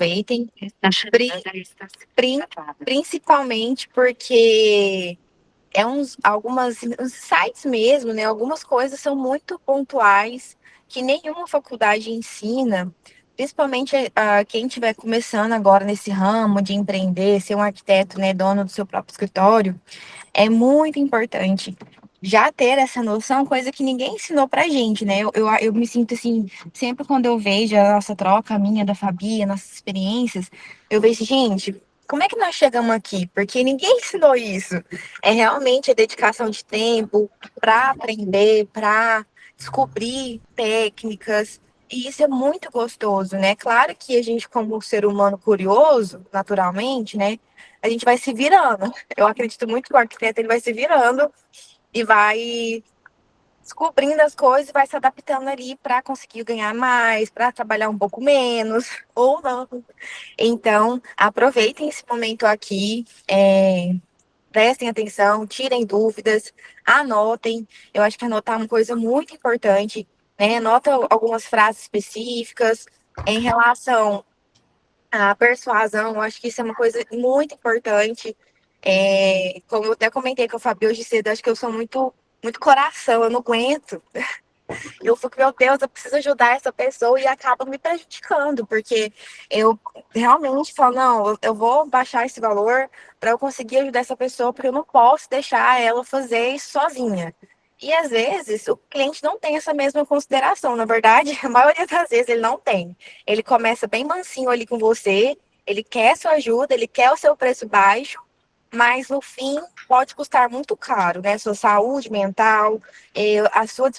aproveitem, principalmente porque uns sites mesmo, né? Algumas coisas são muito pontuais que nenhuma faculdade ensina, principalmente quem estiver começando agora nesse ramo de empreender, ser um arquiteto, né, dono do seu próprio escritório. É muito importante já ter essa noção, coisa que ninguém ensinou pra gente, né? Eu me sinto assim, sempre quando eu vejo a nossa troca, a minha, da Fabi, as nossas experiências, eu vejo, gente, como é que nós chegamos aqui? Porque ninguém ensinou isso. É realmente a dedicação de tempo para aprender, para descobrir técnicas. E isso é muito gostoso, né? Claro que a gente, como ser humano curioso, naturalmente, né? A gente vai se virando. Eu acredito muito que o arquiteto ele vai se virando e vai descobrindo as coisas e vai se adaptando ali para conseguir ganhar mais, para trabalhar um pouco menos, ou não. Então, aproveitem esse momento aqui, prestem atenção, tirem dúvidas, anotem. Eu acho que anotar é uma coisa muito importante, né? Anota algumas frases específicas em relação à persuasão. Eu acho que isso é uma coisa muito importante. Como eu até comentei com a Fabi hoje cedo, acho que eu sou muito coração, eu não aguento. Eu fico, meu Deus, eu preciso ajudar essa pessoa e acaba me prejudicando, porque eu realmente falo, não, eu vou baixar esse valor para eu conseguir ajudar essa pessoa, porque eu não posso deixar ela fazer isso sozinha. E às vezes o cliente não tem essa mesma consideração. Na verdade, a maioria das vezes ele não tem. Ele começa bem mansinho ali com você, ele quer sua ajuda, ele quer o seu preço baixo, mas no fim pode custar muito caro, né? Sua saúde mental, a sua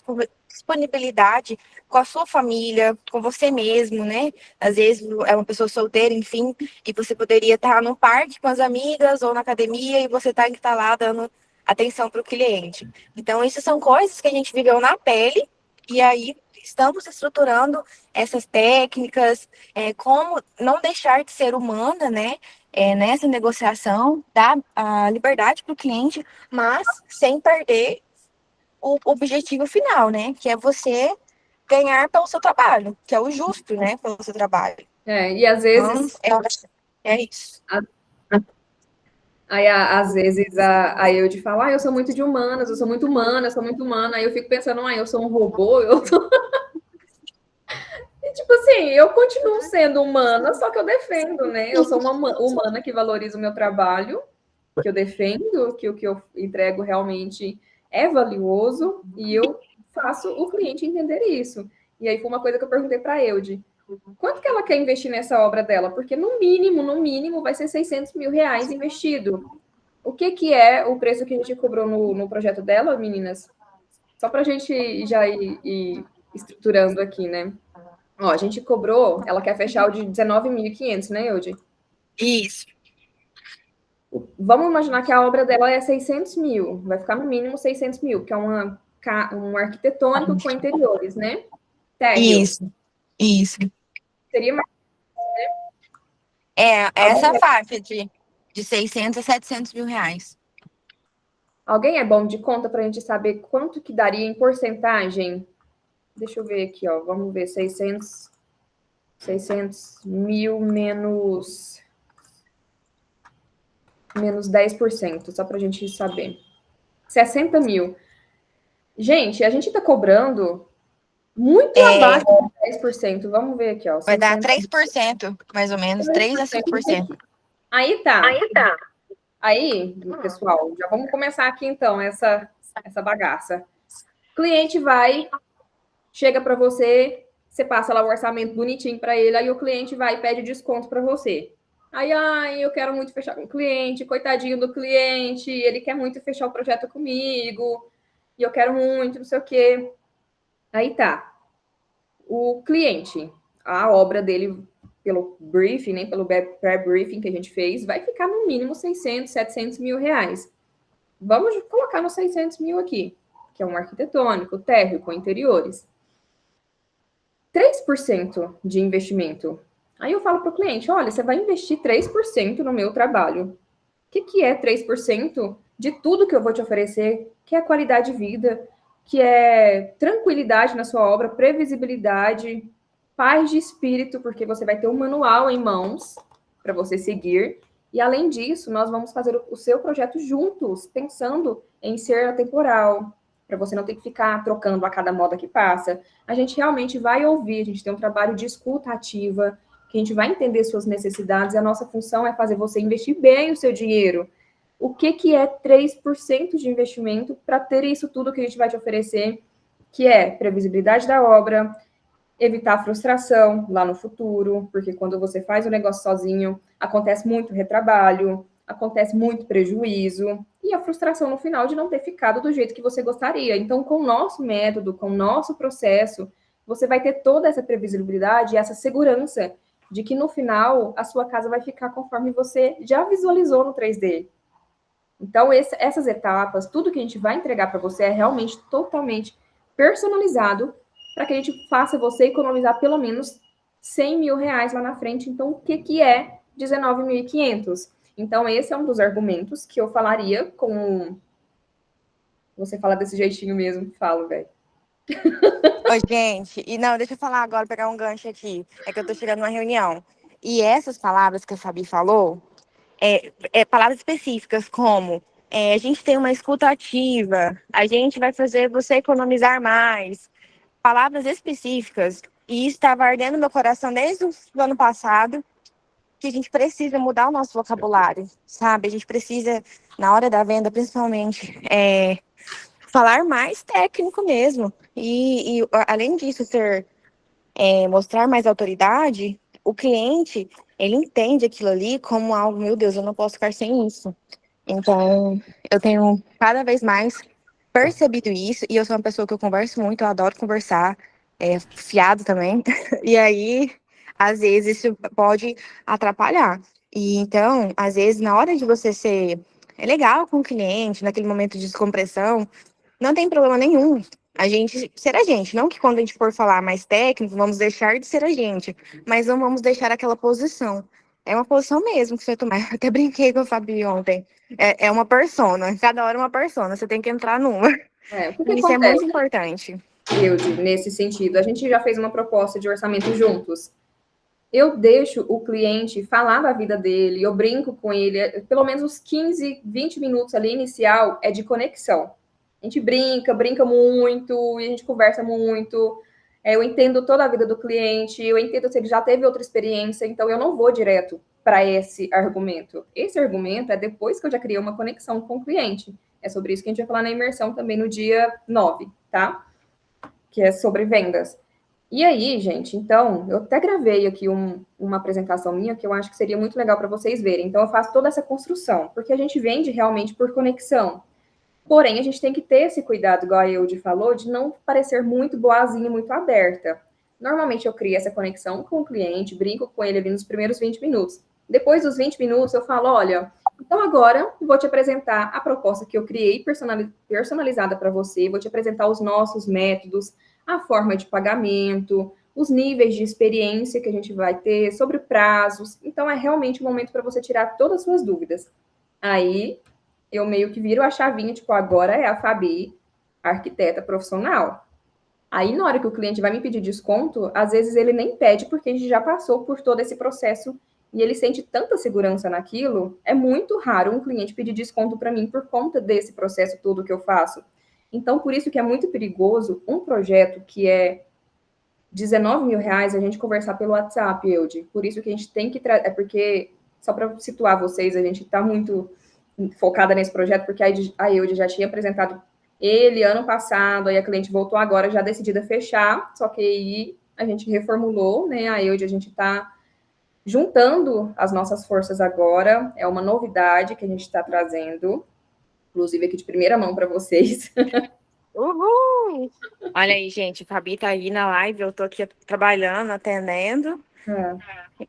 disponibilidade com a sua família, com você mesmo, né? Às vezes é uma pessoa solteira, enfim, e você poderia estar no parque com as amigas ou na academia e você tá que tá lá dando atenção para o cliente. Então, isso são coisas que a gente viveu na pele e aí estamos estruturando essas técnicas, como não deixar de ser humana, né? Nessa negociação, dar a liberdade para o cliente, mas sem perder o objetivo final, né? Que é você ganhar pelo seu trabalho, que é o justo, né? Pelo seu trabalho. E às Então, vezes, é isso. às vezes a Eude fala, eu sou muito de humanas, eu sou muito humana, eu sou muito humana. Aí eu fico pensando, eu sou um robô, eu sou... E, tipo assim, eu continuo sendo humana, só que eu defendo, né? Eu sou uma humana que valoriza o meu trabalho, que eu defendo, que o que eu entrego realmente é valioso, e eu faço o cliente entender isso. E aí foi uma coisa que eu perguntei para a Eude. Quanto que ela quer investir nessa obra dela? Porque no mínimo, vai ser 600 mil reais investido. O que é o preço que a gente cobrou no projeto dela, meninas? Só para a gente já ir estruturando aqui, né? Ó, a gente cobrou, ela quer fechar o de 19.500, né, Eude? Isso. Vamos imaginar que a obra dela é 600 mil, vai ficar no mínimo 600 mil, que é um arquitetônico com interiores, né? Térreo. Isso. Seria mais. Essa faixa de 600 a 700 mil reais. Alguém é bom de conta para a gente saber quanto que daria em porcentagem? Deixa eu ver aqui, ó. Vamos ver, 600 mil menos 10%, só para a gente saber. 60 mil. Gente, a gente está cobrando muito abaixo de 10%. Vamos ver aqui, ó. Vai dar 600... 3%, mais ou menos, 3 a 5%. Aí tá. Aí, pessoal, já vamos começar aqui então essa bagaça. Cliente vai, chega para você, você passa lá o orçamento bonitinho para ele, aí o cliente vai e pede desconto para você. Aí, eu quero muito fechar com o cliente, coitadinho do cliente, ele quer muito fechar o projeto comigo, e eu quero muito, não sei o quê. Aí tá. O cliente, a obra dele, pelo briefing, né, pelo pré-briefing que a gente fez, vai ficar no mínimo 600, 700 mil reais. Vamos colocar nos 600 mil aqui, que é um arquitetônico, térreo, com interiores. 3% de investimento. Aí eu falo para o cliente, olha, você vai investir 3% no meu trabalho. O que é 3% de tudo que eu vou te oferecer, que é qualidade de vida, que é tranquilidade na sua obra, previsibilidade. paz de espírito, porque você vai ter um manual em mãos para você seguir. E além disso, nós vamos fazer o seu projeto juntos, pensando em ser atemporal, para você não ter que ficar trocando a cada moda que passa. A gente realmente vai ouvir, a gente tem um trabalho de escuta ativa, que a gente vai entender suas necessidades, e a nossa função é fazer você investir bem o seu dinheiro. O que é 3% de investimento para ter isso tudo que a gente vai te oferecer, que é previsibilidade da obra, evitar frustração lá no futuro, porque quando você faz o negócio sozinho, acontece muito retrabalho, acontece muito prejuízo e a frustração no final de não ter ficado do jeito que você gostaria. Então, com o nosso método, com o nosso processo, você vai ter toda essa previsibilidade e essa segurança de que no final a sua casa vai ficar conforme você já visualizou no 3D. Então, essas etapas, tudo que a gente vai entregar para você é realmente totalmente personalizado para que a gente faça você economizar pelo menos 100 mil reais lá na frente. Então, o que é 19.500? Então, esse é um dos argumentos que eu falaria com... Você fala desse jeitinho mesmo, falo, velho. Ô, gente, e não, deixa eu falar agora, pegar um gancho aqui. É que eu tô chegando numa reunião. E essas palavras que a Fabi falou, palavras específicas como a gente tem uma escuta ativa, a gente vai fazer você economizar mais. Palavras específicas, e isso estava ardendo no meu coração desde o ano passado, que a gente precisa mudar o nosso vocabulário, sabe? A gente precisa, na hora da venda, principalmente, falar mais técnico mesmo. E além disso, mostrar mais autoridade, o cliente, ele entende aquilo ali como algo, meu Deus, eu não posso ficar sem isso. Então, eu tenho cada vez mais percebido isso, e eu sou uma pessoa que eu converso muito, eu adoro conversar, fiado também, e aí, às vezes, isso pode atrapalhar. E então, às vezes, na hora de você ser legal com o cliente, naquele momento de descompressão, não tem problema nenhum a gente ser a gente. Não que quando a gente for falar mais técnico, vamos deixar de ser a gente, mas não vamos deixar aquela posição. É uma posição mesmo que você tomar. Eu até brinquei com a Fabi ontem. É uma persona, cada hora uma persona, você tem que entrar numa. O que E isso é acontece, muito importante. Eude, nesse sentido? A gente já fez uma proposta de orçamento juntos. Eu deixo o cliente falar da vida dele, eu brinco com ele, pelo menos uns 15, 20 minutos ali inicial é de conexão. A gente brinca muito, e a gente conversa muito. Eu entendo toda a vida do cliente, eu entendo se ele já teve outra experiência, então eu não vou direto para esse argumento. Esse argumento é depois que eu já criei uma conexão com o cliente. É sobre isso que a gente vai falar na imersão também no dia 9, tá? Que é sobre vendas. E aí, gente, então, eu até gravei aqui uma apresentação minha que eu acho que seria muito legal para vocês verem. Então, eu faço toda essa construção, porque a gente vende realmente por conexão. Porém, a gente tem que ter esse cuidado, igual a Eudy falou, de não parecer muito boazinha, muito aberta. Normalmente, eu crio essa conexão com o cliente, brinco com ele ali nos primeiros 20 minutos. Depois dos 20 minutos, eu falo, olha, então agora vou te apresentar a proposta que eu criei personalizada para você, vou te apresentar os nossos métodos, a forma de pagamento, os níveis de experiência que a gente vai ter, sobre prazos. Então, é realmente o momento para você tirar todas as suas dúvidas. Aí, eu meio que viro a chavinha, tipo, agora é a Fabi, arquiteta profissional. Aí, na hora que o cliente vai me pedir desconto, às vezes ele nem pede, porque a gente já passou por todo esse processo e ele sente tanta segurança naquilo. É muito raro um cliente pedir desconto para mim por conta desse processo todo que eu faço. Então, por isso que é muito perigoso um projeto que é 19 mil reais a gente conversar pelo WhatsApp, Eude. Por isso que a gente tem que trazer. É porque, só para situar vocês, a gente está muito focada nesse projeto, porque a Eude já tinha apresentado ele ano passado, aí a cliente voltou agora já decidida a fechar, só que aí a gente reformulou, né? A Eude, a gente está juntando as nossas forças agora, é uma novidade que a gente está trazendo, inclusive aqui de primeira mão para vocês. Uhul! Olha aí, gente, a Fabi tá aí na live, eu tô aqui trabalhando, atendendo,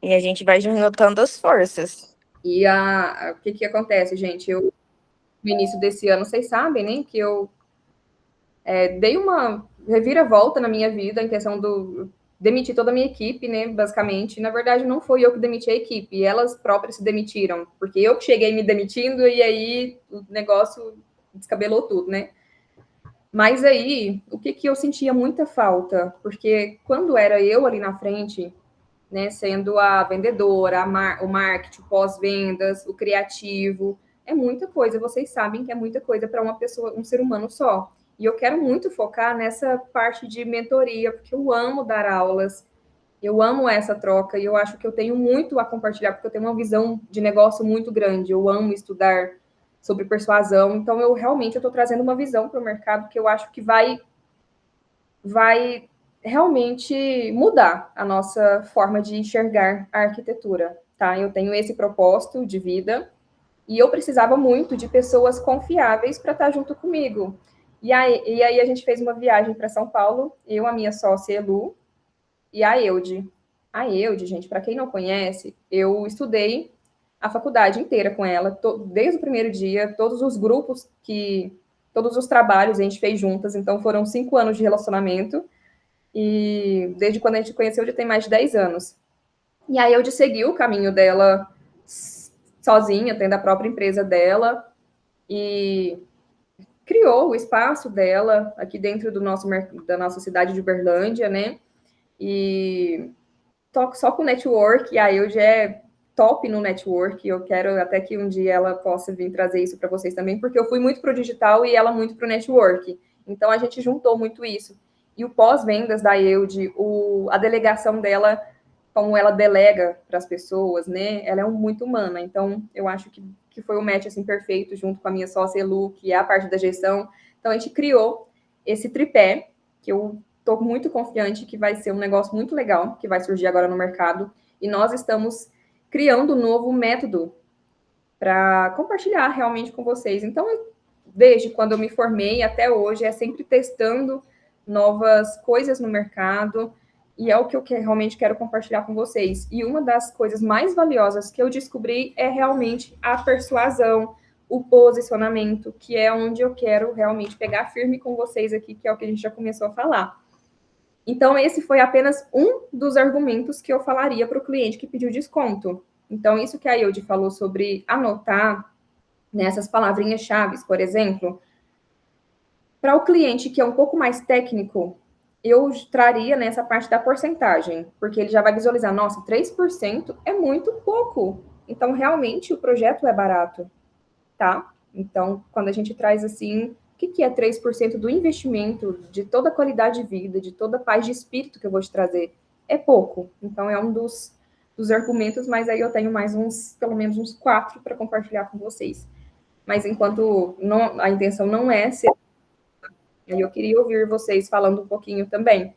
e a gente vai juntando as forças. E o que acontece, gente? Eu, no início desse ano, vocês sabem, né, que eu dei uma reviravolta na minha vida em questão do demitir toda a minha equipe, né, basicamente. Na verdade, não foi eu que demiti a equipe, elas próprias se demitiram, porque eu que cheguei me demitindo e aí o negócio descabelou tudo, né? Mas aí, o que eu sentia muita falta? Porque quando era eu ali na frente, né, sendo a vendedora, o marketing, o pós-vendas, o criativo, é muita coisa. Vocês sabem que é muita coisa para uma pessoa, um ser humano só. E eu quero muito focar nessa parte de mentoria, porque eu amo dar aulas, eu amo essa troca e eu acho que eu tenho muito a compartilhar, porque eu tenho uma visão de negócio muito grande. Eu amo estudar sobre persuasão, então eu realmente estou trazendo uma visão para o mercado que eu acho que vai realmente mudar a nossa forma de enxergar a arquitetura, tá? Eu tenho esse propósito de vida e eu precisava muito de pessoas confiáveis para estar junto comigo. E aí a gente fez uma viagem para São Paulo, eu, a minha sócia Elu e a Eude. A Eude, gente, para quem não conhece, eu estudei a faculdade inteira com ela, desde o primeiro dia, todos os grupos todos os trabalhos a gente fez juntas, então foram 5 anos de relacionamento, e desde quando a gente conheceu já tem mais de 10 anos. E aí eu seguiu o caminho dela sozinha, tendo a própria empresa dela, e criou o espaço dela aqui dentro da nossa cidade de Uberlândia, né? E toco só com network, e aí eu já é top no network, eu quero até que um dia ela possa vir trazer isso para vocês também, porque eu fui muito para o digital e ela muito para o network. Então a gente juntou muito isso. E o pós-vendas da Eude, a delegação dela, como ela delega para as pessoas, né? Ela é muito humana. Então eu acho que foi um match assim perfeito junto com a minha sócia Elu, que é a parte da gestão. Então a gente criou esse tripé que eu estou muito confiante que vai ser um negócio muito legal que vai surgir agora no mercado. E nós estamos criando um novo método para compartilhar realmente com vocês. Então, desde quando eu me formei até hoje, é sempre testando novas coisas no mercado, e é o que eu realmente quero compartilhar com vocês. E uma das coisas mais valiosas que eu descobri é realmente a persuasão, o posicionamento, que é onde eu quero realmente pegar firme com vocês aqui, que é o que a gente já começou a falar. Então, esse foi apenas um dos argumentos que eu falaria para o cliente que pediu desconto. Então, isso que a Eude falou sobre anotar nessas palavrinhas-chave, por exemplo, para o cliente que é um pouco mais técnico, eu traria nessa parte da porcentagem, porque ele já vai visualizar, nossa, 3% é muito pouco. Então, realmente, o projeto é barato, tá? Então, quando a gente traz assim, o que é 3% do investimento, de toda a qualidade de vida, de toda a paz de espírito que eu vou te trazer? É pouco. Então, é um dos argumentos, mas aí eu tenho mais pelo menos uns 4 para compartilhar com vocês. Mas enquanto a intenção não é ser, aí eu queria ouvir vocês falando um pouquinho também.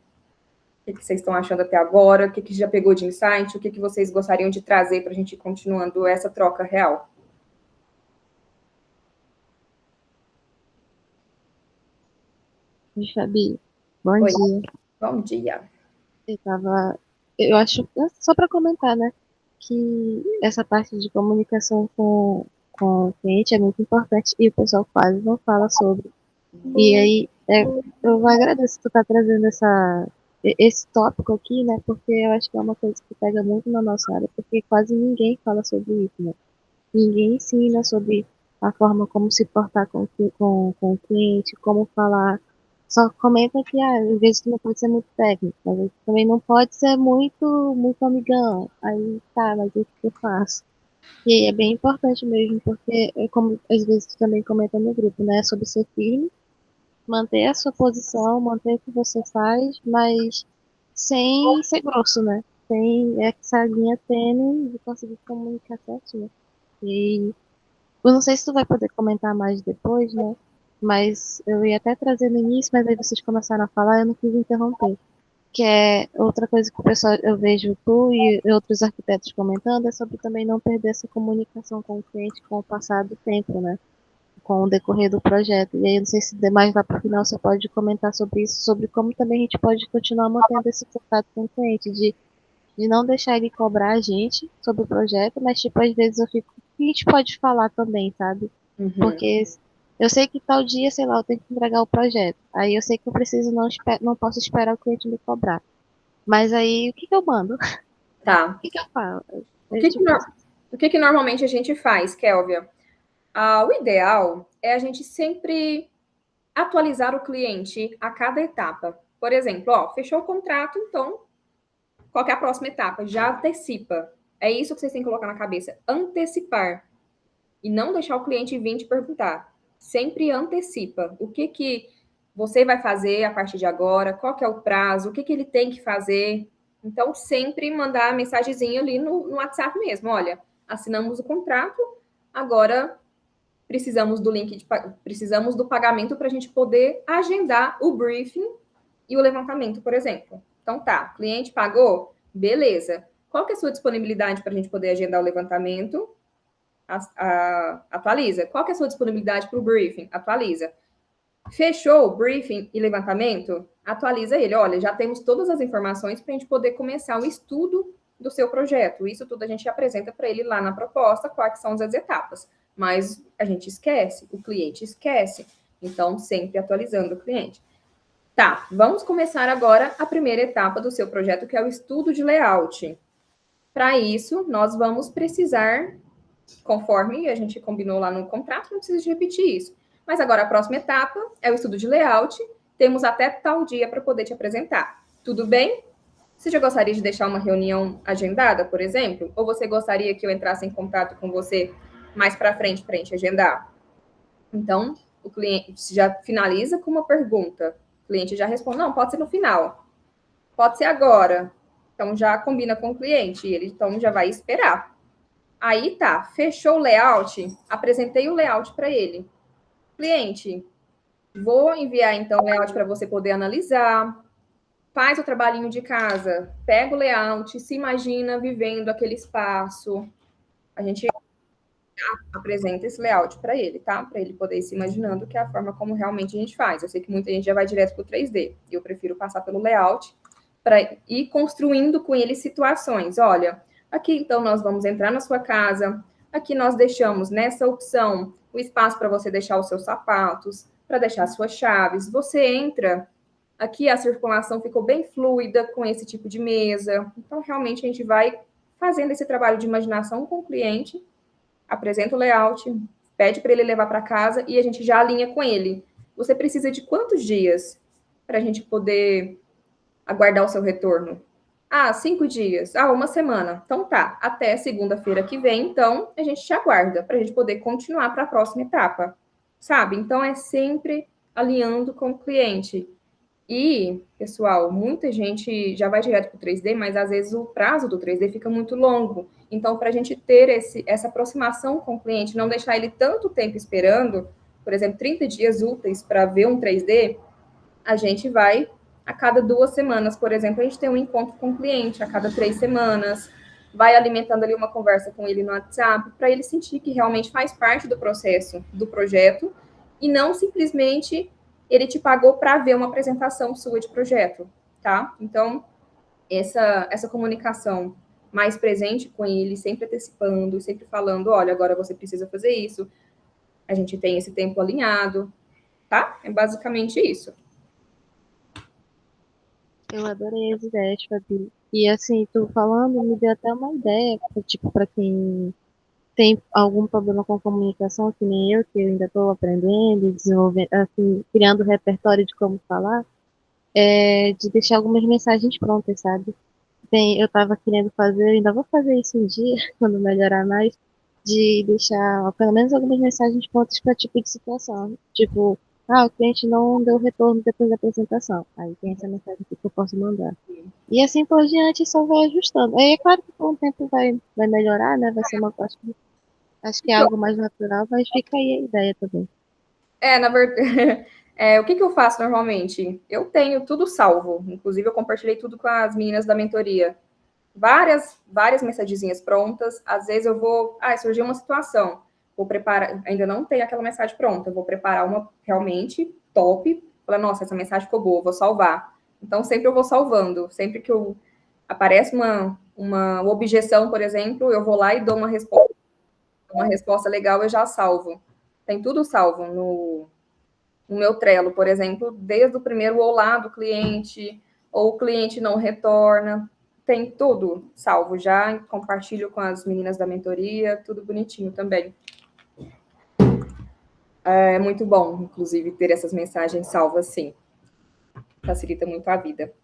O que vocês estão achando até agora? O que já pegou de insight? O que vocês gostariam de trazer para a gente ir continuando essa troca real? Oi, Fabi, bom Oi, dia. bom dia. Eu acho, só para comentar, né, que essa parte de comunicação com o cliente é muito importante e o pessoal quase não fala sobre. E aí, eu agradeço tu estar trazendo esse tópico aqui, né, porque eu acho que é uma coisa que pega muito na nossa área, porque quase ninguém fala sobre isso, né. Ninguém ensina sobre a forma como se portar com o cliente, como falar. Só comenta que, às vezes tu não pode ser muito técnico, mas aí tu também não pode ser muito amigão. Aí tá, mas o que eu faço? E aí é bem importante mesmo, porque como às vezes tu também comenta no grupo, né? Sobre ser firme, manter a sua posição, manter o que você faz, mas sem ser grosso, né? Sem essa linha tênue de conseguir comunicar certinho. E eu não sei se tu vai poder comentar mais depois, né? Mas eu ia até trazer no início, mas aí vocês começaram a falar, eu não quis interromper. Que é outra coisa que o pessoal, eu vejo tu e outros arquitetos comentando, é sobre também não perder essa comunicação com o cliente com o passar do tempo, né? Com o decorrer do projeto. E aí, eu não sei se mais lá para o final você pode comentar sobre isso, sobre como também a gente pode continuar mantendo esse contato com o cliente, de não deixar ele cobrar a gente sobre o projeto, mas, tipo, às vezes eu fico, o que a gente pode falar também, sabe? Uhum. Porque eu sei que tal dia, sei lá, eu tenho que entregar o projeto. Aí eu sei que eu preciso, não posso esperar o cliente me cobrar. Mas aí, o que que eu mando? O Tá. que que eu falo? O É, que que, tipo, o que que normalmente a gente faz, Kélvia? O ideal é a gente sempre atualizar o cliente a cada etapa. Por exemplo, fechou o contrato, então, qual que é a próxima etapa? Já antecipa. É isso que vocês têm que colocar na cabeça. Antecipar. E não deixar o cliente vir te perguntar. Sempre antecipa. O que você vai fazer a partir de agora? Qual que é o prazo? O que ele tem que fazer? Então, sempre mandar a mensagenzinha ali no WhatsApp mesmo. Olha, assinamos o contrato, agora precisamos do link, precisamos do pagamento para a gente poder agendar o briefing e o levantamento, por exemplo. Então, tá, cliente pagou? Beleza. Qual que é a sua disponibilidade para a gente poder agendar o levantamento? Atualiza. Qual que é a sua disponibilidade para o briefing? Atualiza. Fechou o briefing e levantamento? Atualiza ele. Olha, já temos todas as informações para a gente poder começar o estudo do seu projeto. Isso tudo a gente apresenta para ele lá na proposta, quais são as etapas. Mas a gente esquece, o cliente esquece. Então, sempre atualizando o cliente. Tá, vamos começar agora a primeira etapa do seu projeto, que é o estudo de layout. Para isso, nós vamos precisar, conforme a gente combinou lá no contrato, não precisa de repetir isso. Mas agora a próxima etapa é o estudo de layout. Temos até tal dia para poder te apresentar. Tudo bem? Você já gostaria de deixar uma reunião agendada, por exemplo? Ou você gostaria que eu entrasse em contato com você mais para frente para a gente agendar? Então, o cliente já finaliza com uma pergunta. O cliente já responde, não, pode ser no final. Pode ser agora. Então, já combina com o cliente. Ele, então, já vai esperar. Aí, tá. Fechou o layout. Apresentei o layout para ele. Cliente, vou enviar, então, o layout para você poder analisar. Faz o trabalhinho de casa. Pega o layout. Se imagina vivendo aquele espaço. A gente apresenta esse layout para ele, tá? Para ele poder ir se imaginando que é a forma como realmente a gente faz. Eu sei que muita gente já vai direto para o 3D. Eu prefiro passar pelo layout para ir construindo com ele situações. Olha, aqui então nós vamos entrar na sua casa. Aqui nós deixamos nessa opção o espaço para você deixar os seus sapatos, para deixar as suas chaves. Você entra, aqui a circulação ficou bem fluida com esse tipo de mesa. Então, realmente, a gente vai fazendo esse trabalho de imaginação com o cliente, apresenta o layout, pede para ele levar para casa e a gente já alinha com ele. Você precisa de quantos dias para a gente poder aguardar o seu retorno? 5 dias. 1 semana. Então tá, até segunda-feira que vem, então a gente te aguarda para a gente poder continuar para a próxima etapa, sabe? Então é sempre alinhando com o cliente. E, pessoal, muita gente já vai direto para o 3D, mas às vezes o prazo do 3D fica muito longo. Então, para a gente ter essa aproximação com o cliente, não deixar ele tanto tempo esperando, por exemplo, 30 dias úteis para ver um 3D, a gente vai a cada 2 semanas, por exemplo, a gente tem um encontro com o cliente, a cada 3 semanas, vai alimentando ali uma conversa com ele no WhatsApp, para ele sentir que realmente faz parte do processo do projeto e não simplesmente ele te pagou para ver uma apresentação sua de projeto, tá? Então, essa comunicação mais presente com ele, sempre antecipando, sempre falando, olha, agora você precisa fazer isso, a gente tem esse tempo alinhado, tá? É basicamente isso. Eu adorei as ideias, Fabi. E assim, tu falando, me deu até uma ideia, tipo, para quem tem algum problema com comunicação, que nem eu, que eu ainda estou aprendendo, desenvolvendo, assim, criando repertório de como falar, de deixar algumas mensagens prontas, sabe? Eu estava querendo fazer, eu ainda vou fazer isso um dia, quando melhorar mais, de deixar pelo menos algumas mensagens prontas para tipo de situação. Tipo, o cliente não deu retorno depois da apresentação. Aí tem essa mensagem aqui que eu posso mandar. E assim por diante, só vai ajustando. Aí é claro que com o tempo vai melhorar, né? Vai ser uma coisa. Acho que é algo mais natural, mas fica aí a ideia também. Na verdade, o que eu faço normalmente? Eu tenho tudo salvo. Inclusive, eu compartilhei tudo com as meninas da mentoria. Várias mensagenzinhas prontas. Às vezes eu vou... surgiu uma situação. Vou preparar... Ainda não tenho aquela mensagem pronta. Eu vou preparar uma realmente top. Falar, nossa, essa mensagem ficou boa, vou salvar. Então, sempre eu vou salvando. Sempre que aparece uma objeção, por exemplo, eu vou lá e dou uma resposta legal, eu já salvo. Tem tudo salvo no meu Trello, por exemplo, desde o primeiro olá do cliente, ou o cliente não retorna, tem tudo salvo já, compartilho com as meninas da mentoria, tudo bonitinho também. É muito bom, inclusive, ter essas mensagens salvas, sim. Facilita muito a vida.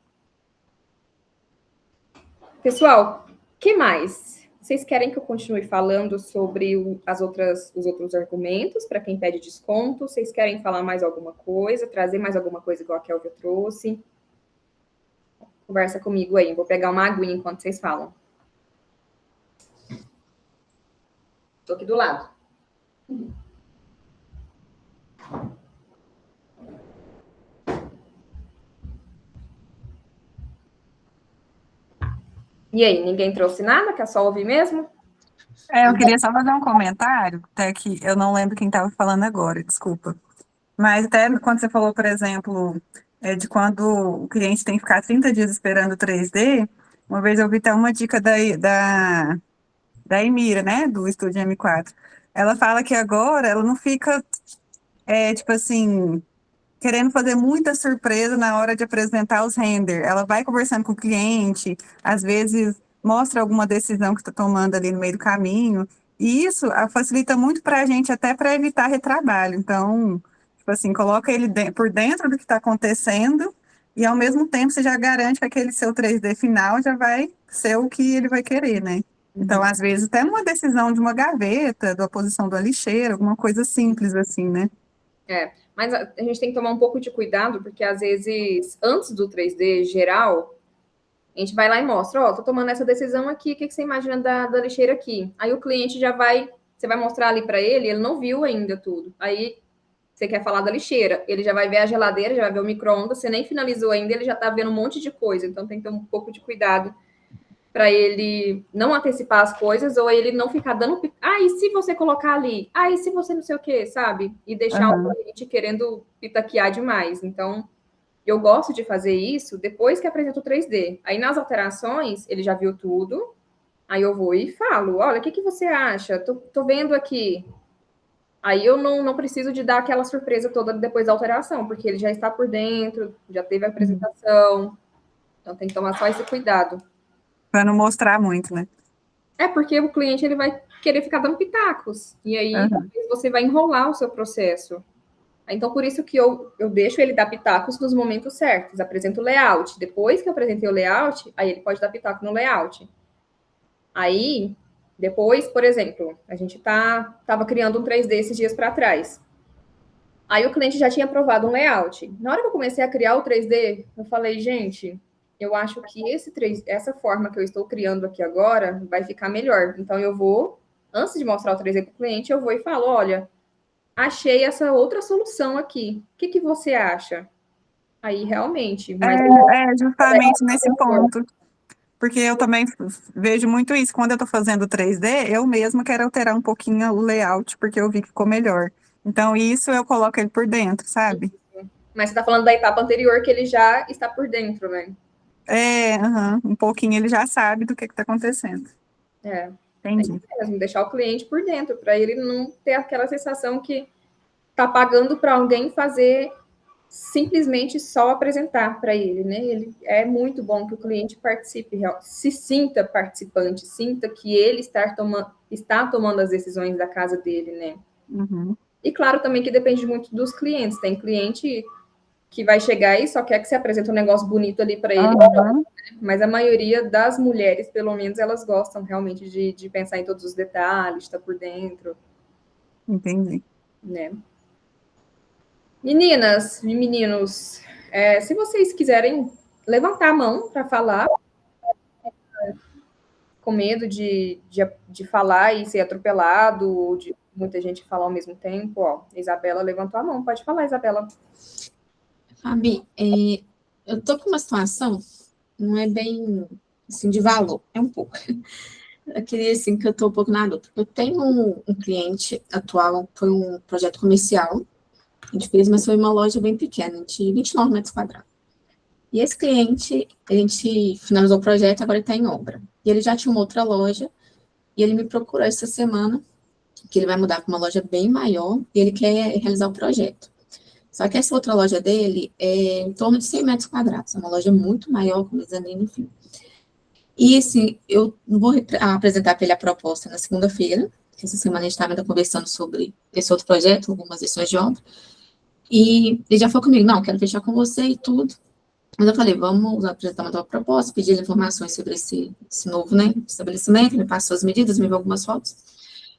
Pessoal, que mais? Vocês querem que eu continue falando sobre os outros argumentos para quem pede desconto? Vocês querem falar mais alguma coisa, trazer mais alguma coisa igual a Kelvin trouxe? Conversa comigo aí, vou pegar uma aguinha enquanto vocês falam. Estou aqui do lado. E aí, ninguém trouxe nada? Quer só ouvir mesmo? Eu queria só fazer um comentário, até que eu não lembro quem estava falando agora, desculpa. Mas até quando você falou, por exemplo, de quando o cliente tem que ficar 30 dias esperando o 3D, uma vez eu vi até uma dica da Emira, né, do Estúdio M4. Ela fala que agora ela não fica, tipo assim, querendo fazer muita surpresa na hora de apresentar os render. Ela vai conversando com o cliente, às vezes mostra alguma decisão que está tomando ali no meio do caminho, e isso facilita muito para a gente, até para evitar retrabalho. Então, tipo assim, coloca ele por dentro do que está acontecendo, e ao mesmo tempo você já garante que aquele seu 3D final já vai ser o que ele vai querer, né? Então, às vezes, até numa decisão de uma gaveta, da posição da lixeira, alguma coisa simples assim, né? Mas a gente tem que tomar um pouco de cuidado, porque às vezes, antes do 3D geral, a gente vai lá e mostra, tô tomando essa decisão aqui, o que você imagina da lixeira aqui? Aí o cliente você vai mostrar ali para ele não viu ainda tudo. Aí você quer falar da lixeira, ele já vai ver a geladeira, já vai ver o micro-ondas, você nem finalizou ainda, ele já tá vendo um monte de coisa, então tem que ter um pouco de cuidado para ele não antecipar as coisas, ou ele não ficar dando... e se você colocar ali? E se você não sei o quê, sabe? E deixar o cliente querendo pitaquear demais. Então, eu gosto de fazer isso depois que apresento o 3D. Aí, nas alterações, ele já viu tudo, aí eu vou e falo, olha, o que você acha? Tô vendo aqui. Aí eu não preciso de dar aquela surpresa toda depois da alteração, porque ele já está por dentro, já teve a apresentação. Então, tem que tomar só esse cuidado. Para não mostrar muito, né? Porque o cliente ele vai querer ficar dando pitacos. E aí você vai enrolar o seu processo. Então, por isso que eu deixo ele dar pitacos nos momentos certos. Apresento o layout. Depois que eu apresentei o layout, aí ele pode dar pitaco no layout. Aí, depois, por exemplo, a gente estava criando um 3D esses dias para trás. Aí o cliente já tinha aprovado um layout. Na hora que eu comecei a criar o 3D, eu falei, gente, eu acho que essa forma que eu estou criando aqui agora vai ficar melhor. Então, eu vou, antes de mostrar o 3D para o cliente, eu vou e falo, olha, achei essa outra solução aqui. O que você acha? Aí, realmente... Justamente nesse ponto. Porque eu também vejo muito isso. Quando eu estou fazendo 3D, eu mesma quero alterar um pouquinho o layout, porque eu vi que ficou melhor. Então, isso eu coloco ele por dentro, sabe? Mas você está falando da etapa anterior, que ele já está por dentro, né? Um pouquinho ele já sabe do que está acontecendo. Entendi. Mesmo, deixar o cliente por dentro, para ele não ter aquela sensação que está pagando para alguém fazer simplesmente só apresentar para ele, né? É muito bom que o cliente participe, se sinta participante, sinta que ele está tomando as decisões da casa dele, né? E claro também que depende muito dos clientes. Tem cliente que vai chegar e só quer que você apresente um negócio bonito ali para ele. Mas a maioria das mulheres, pelo menos, elas gostam realmente de pensar em todos os detalhes, de estar por dentro. Entendi. Né? Meninas e meninos, se vocês quiserem levantar a mão para falar, com medo de falar e ser atropelado, ou de muita gente falar ao mesmo tempo, Isabela levantou a mão. Pode falar, Isabela. Fabi, eu tô com uma situação, não é bem, assim, de valor, é um pouco. Eu queria, assim, que eu tô um pouco na luta. Eu tenho um cliente atual, foi um projeto comercial, a gente fez, mas foi uma loja bem pequena, de 29 metros quadrados. E esse cliente, a gente finalizou o projeto, agora ele está em obra. E ele já tinha uma outra loja, e ele me procurou essa semana, que ele vai mudar para uma loja bem maior, e ele quer realizar o projeto. Só que essa outra loja dele é em torno de 100 metros quadrados, é uma loja muito maior, com mezanino, enfim. E, assim, eu vou apresentar para ele a proposta na segunda-feira, que essa semana a gente estava ainda conversando sobre esse outro projeto, algumas lições de obra, e ele já falou comigo, não, quero fechar com você e tudo. Mas eu falei, vamos apresentar uma nova proposta, pedir informações sobre esse novo, né, estabelecimento, me passou as medidas, me enviou algumas fotos.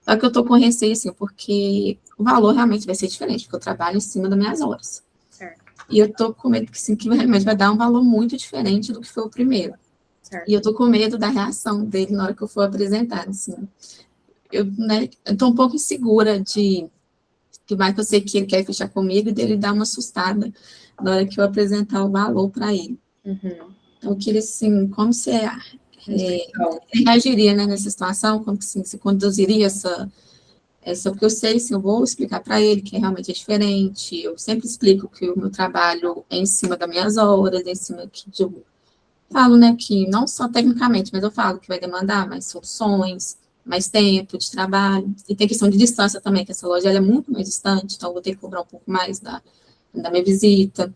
Só que eu tô com receio, assim, porque o valor realmente vai ser diferente, porque eu trabalho em cima das minhas horas. Certo. E eu tô com medo que, assim, que realmente vai dar um valor muito diferente do que foi o primeiro. Certo. E eu tô com medo da reação dele na hora que eu for apresentar, assim. Eu tô um pouco insegura de que vai que eu sei que ele quer fechar comigo e dele dar uma assustada na hora que eu apresentar o valor para ele. Uhum. Então, eu queria, assim, como você Então, reagiria, né, nessa situação, como que, assim, você conduziria porque eu sei, assim, eu vou explicar para ele que realmente é diferente, eu sempre explico que o meu trabalho é em cima das minhas horas, é em cima que eu falo, né, que não só tecnicamente, mas eu falo que vai demandar mais soluções, mais tempo de trabalho, e tem questão de distância também, que essa loja ela é muito mais distante, então eu vou ter que cobrar um pouco mais da minha visita.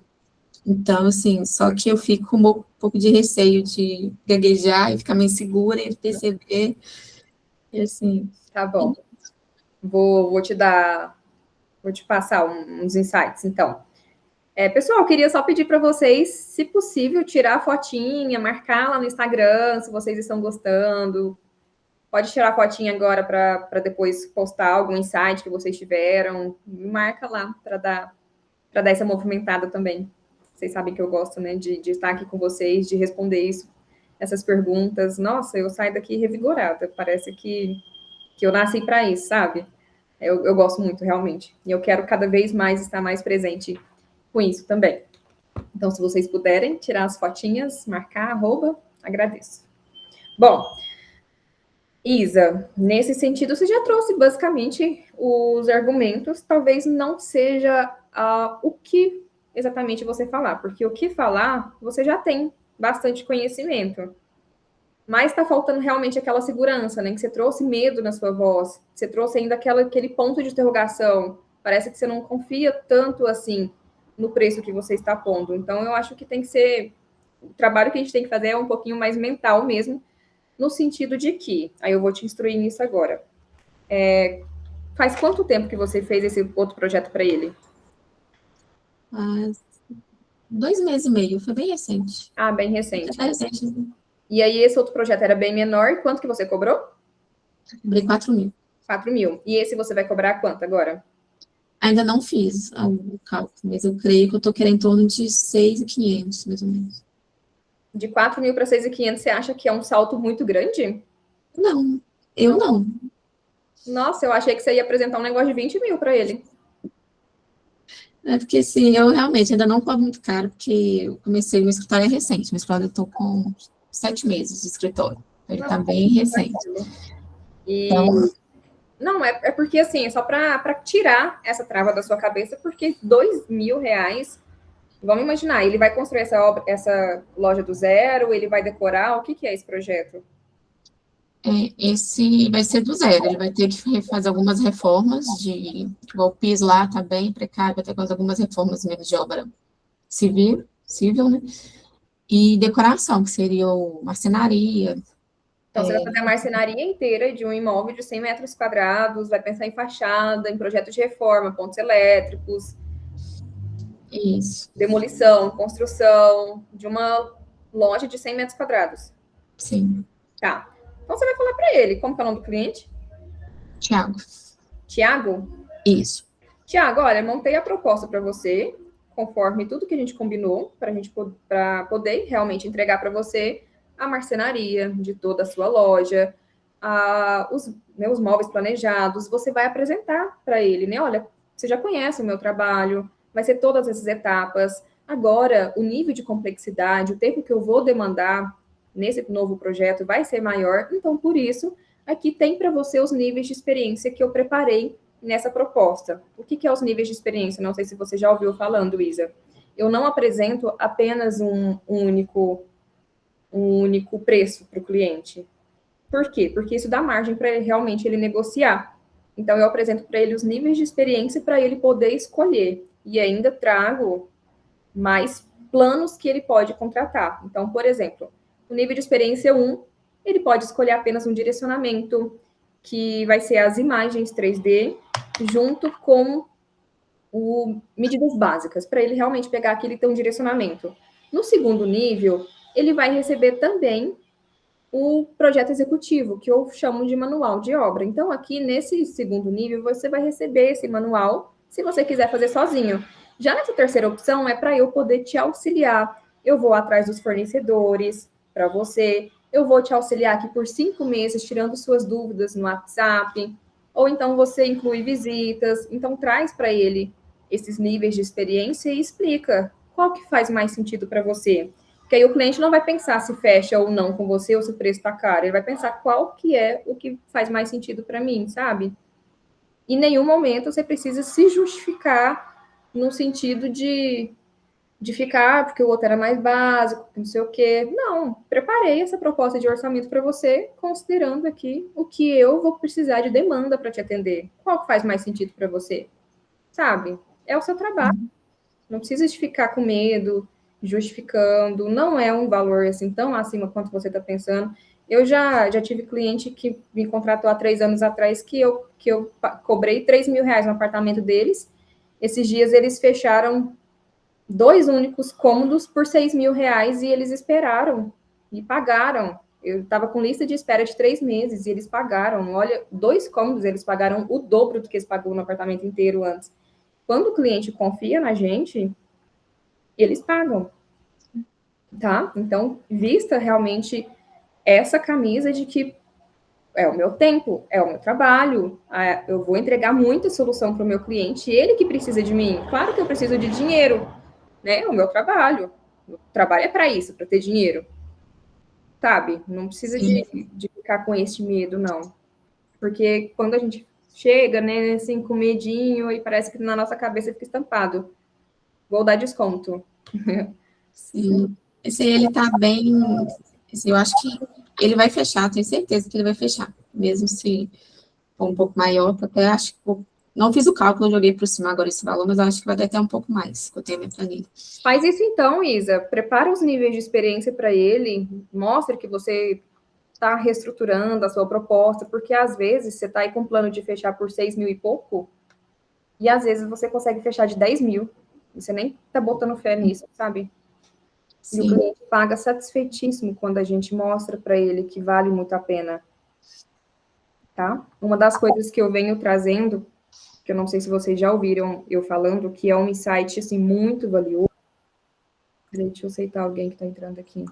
Então, assim, só que eu fico com um pouco de receio de gaguejar e ficar meio insegura e perceber, e assim... tá bom. Vou te passar uns insights, então. Pessoal, eu queria só pedir para vocês, se possível, tirar a fotinha, marcar lá no Instagram, se vocês estão gostando. Pode tirar a fotinha agora para depois postar algum insight que vocês tiveram. Me marca lá para dar essa movimentada também. Vocês sabem que eu gosto, né, de estar aqui com vocês, de responder essas perguntas. Nossa, eu saio daqui revigorada. Parece que eu nasci para isso, sabe? Eu gosto muito, realmente. E eu quero cada vez mais estar mais presente com isso também. Então, se vocês puderem tirar as fotinhas, marcar, agradeço. Bom, Isa, nesse sentido, você já trouxe basicamente os argumentos, talvez não seja o que exatamente você falar, porque o que falar, você já tem bastante conhecimento. Mas está faltando realmente aquela segurança, né? Que você trouxe medo na sua voz, você trouxe ainda aquele ponto de interrogação. Parece que você não confia tanto assim no preço que você está pondo. Então, eu acho que tem que ser. O trabalho que a gente tem que fazer é um pouquinho mais mental mesmo, no sentido de que. Aí eu vou te instruir nisso agora. Faz quanto tempo que você fez esse outro projeto para ele? 2 meses e meio, foi bem recente. Ah, bem recente. É recente. E aí, esse outro projeto era bem menor. E quanto que você cobrou? Cobrei 4 mil. 4 mil. E esse você vai cobrar quanto agora? Ainda não fiz o cálculo, mas eu creio que eu estou querendo em torno de 6.500, mais ou menos. De 4 mil para 6.500, você acha que é um salto muito grande? Não, eu não. Nossa, eu achei que você ia apresentar um negócio de 20 mil para ele. É porque, assim, eu realmente ainda não cobro muito caro, porque eu comecei, meu escritório é recente, meu escritório eu estou com 7 meses de escritório, ele está bem recente. E... Então, não, é porque, assim, é só para tirar essa trava da sua cabeça, porque 2 mil reais, vamos imaginar, ele vai construir essa loja do zero, ele vai decorar, o que é esse projeto? esse vai ser do zero, ele vai ter que fazer algumas reformas, igual o piso lá está bem precário, vai ter que fazer algumas reformas mesmo de obra civil, né? E decoração, que seria marcenaria. Então, você vai fazer a marcenaria inteira de um imóvel de 100 metros quadrados, vai pensar em fachada, em projeto de reforma, pontos elétricos, Isso. Demolição, construção de uma loja de 100 metros quadrados. Sim. Tá. Então, você vai falar para ele, como que é o nome do cliente? Tiago. Tiago? Isso. Tiago, olha, montei a proposta para você, conforme tudo que a gente combinou, para poder realmente entregar para você a marcenaria de toda a sua loja, os meus móveis planejados. Você vai apresentar para ele, né? Olha, você já conhece o meu trabalho, vai ser todas essas etapas. Agora, o nível de complexidade, o tempo que eu vou demandar nesse novo projeto vai ser maior. Então, por isso, aqui tem para você os níveis de experiência que eu preparei nessa proposta. O que é os níveis de experiência? Não sei se você já ouviu falando, Isa. Eu não apresento apenas um único preço para o cliente. Por quê? Porque isso dá margem para realmente ele negociar. Então, eu apresento para ele os níveis de experiência para ele poder escolher. E ainda trago mais planos que ele pode contratar. Então, por exemplo, o nível de experiência 1, ele pode escolher apenas um direcionamento, que vai ser as imagens 3D, junto com medidas básicas, para ele realmente pegar aquilo e ter um direcionamento. No segundo nível, ele vai receber também o projeto executivo, que eu chamo de manual de obra. Então, aqui nesse segundo nível, você vai receber esse manual, se você quiser fazer sozinho. Já nessa terceira opção, é para eu poder te auxiliar. Eu vou atrás dos fornecedores para você, eu vou te auxiliar aqui por 5 meses, tirando suas dúvidas no WhatsApp, ou então você inclui visitas. Então, traz para ele esses níveis de experiência e explica qual que faz mais sentido para você. Porque aí o cliente não vai pensar se fecha ou não com você ou se o preço está caro. Ele vai pensar qual que é o que faz mais sentido para mim, sabe? Em nenhum momento você precisa se justificar no sentido de ficar, porque o outro era mais básico, não sei o quê. Não, preparei essa proposta de orçamento para você, considerando aqui o que eu vou precisar de demanda para te atender. Qual que faz mais sentido para você? Sabe? É o seu trabalho. Não precisa de ficar com medo, justificando. Não é um valor assim tão acima quanto você está pensando. Eu já tive cliente que me contratou há 3 anos atrás que eu cobrei R$ 3.000 no apartamento deles. Esses dias eles fecharam 2 únicos cômodos por R$ 6.000 e eles esperaram e pagaram. Eu estava com lista de espera de 3 meses e eles pagaram. Olha, 2 cômodos eles pagaram o dobro do que eles pagou no apartamento inteiro antes. Quando o cliente confia na gente, eles pagam, tá? Então, vista realmente essa camisa de que é o meu tempo, é o meu trabalho, eu vou entregar muita solução para o meu cliente, ele que precisa de mim. Claro que eu preciso de dinheiro, né? É o meu trabalho. O trabalho é para isso, para ter dinheiro, sabe? Não precisa de ficar com esse medo, não. Porque quando a gente chega, né, assim, com medinho, e parece que na nossa cabeça fica estampado. Vou dar desconto. Sim. Esse ele tá bem. Eu acho que ele vai fechar, tenho certeza que ele vai fechar. Mesmo se for um pouco maior, até acho que. Não fiz o cálculo, eu joguei por cima agora esse valor, mas eu acho que vai dar até um pouco mais, que eu tenho a minha planilha. Faz isso então, Isa. Prepara os níveis de experiência para ele, mostra que você está reestruturando a sua proposta, porque às vezes você está aí com um plano de fechar por 6.000 e pouco, e às vezes você consegue fechar de 10.000. Você nem está botando fé nisso, sabe? Sim. E o cliente paga satisfeitíssimo quando a gente mostra para ele que vale muito a pena. Tá? Uma das coisas que eu venho trazendo, que eu não sei se vocês já ouviram eu falando, que é um insight assim, muito valioso. Deixa eu aceitar alguém que está entrando aqui.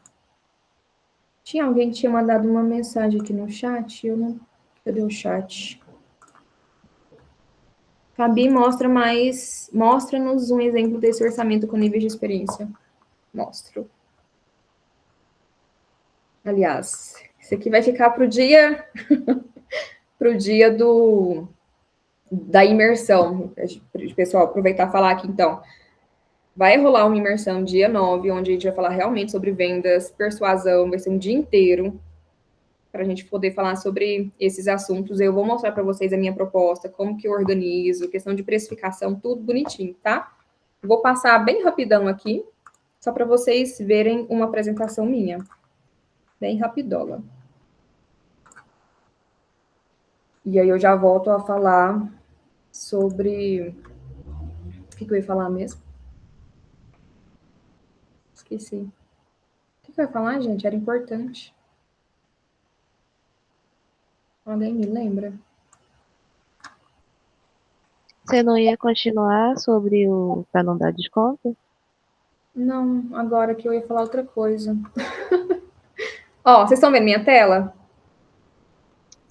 Tinha alguém que tinha mandado uma mensagem aqui no chat, eu não... Cadê o chat? Fabi, mostra-nos um exemplo desse orçamento com níveis de experiência. Mostro. Aliás, isso aqui vai ficar para o dia da imersão. Pessoal, aproveitar e falar aqui, então. Vai rolar uma imersão dia 9, onde a gente vai falar realmente sobre vendas, persuasão, vai ser um dia inteiro para a gente poder falar sobre esses assuntos. Eu vou mostrar para vocês a minha proposta, como que eu organizo, questão de precificação, tudo bonitinho, tá? Vou passar bem rapidão aqui, só para vocês verem uma apresentação minha. Bem rapidola. E aí eu já volto a falar sobre... O que eu ia falar mesmo? Esqueci. O que eu ia falar, gente? Era importante. Alguém me lembra? Você não ia continuar sobre o para não dar desconto? Não, agora que eu ia falar outra coisa. Ó, vocês estão vendo minha tela?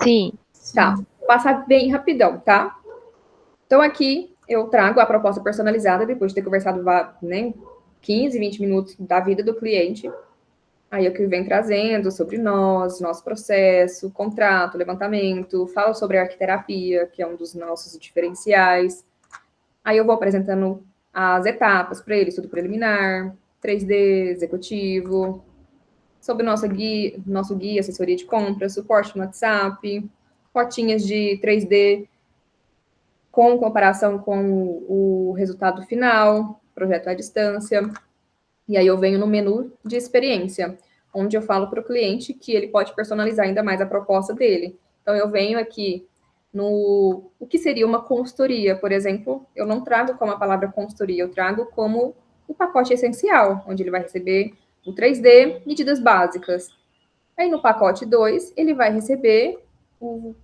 Sim. Tá, vou passar bem rapidão, tá? Então aqui eu trago a proposta personalizada, depois de ter conversado, né, 15, 20 minutos da vida do cliente. Aí eu que venho trazendo sobre nós, nosso processo, contrato, levantamento, falo sobre a arquiterapia, que é um dos nossos diferenciais. Aí eu vou apresentando as etapas para ele, estudo preliminar, 3D, executivo, sobre nosso guia, assessoria de compra, suporte no WhatsApp, fotinhas de 3D com comparação com o resultado final, projeto à distância. E aí eu venho no menu de experiência, onde eu falo para o cliente que ele pode personalizar ainda mais a proposta dele. Então, eu venho aqui no o que seria uma consultoria, por exemplo, eu não trago como a palavra consultoria, eu trago como o pacote essencial, onde ele vai receber o 3D, medidas básicas. Aí no pacote 2, ele vai receber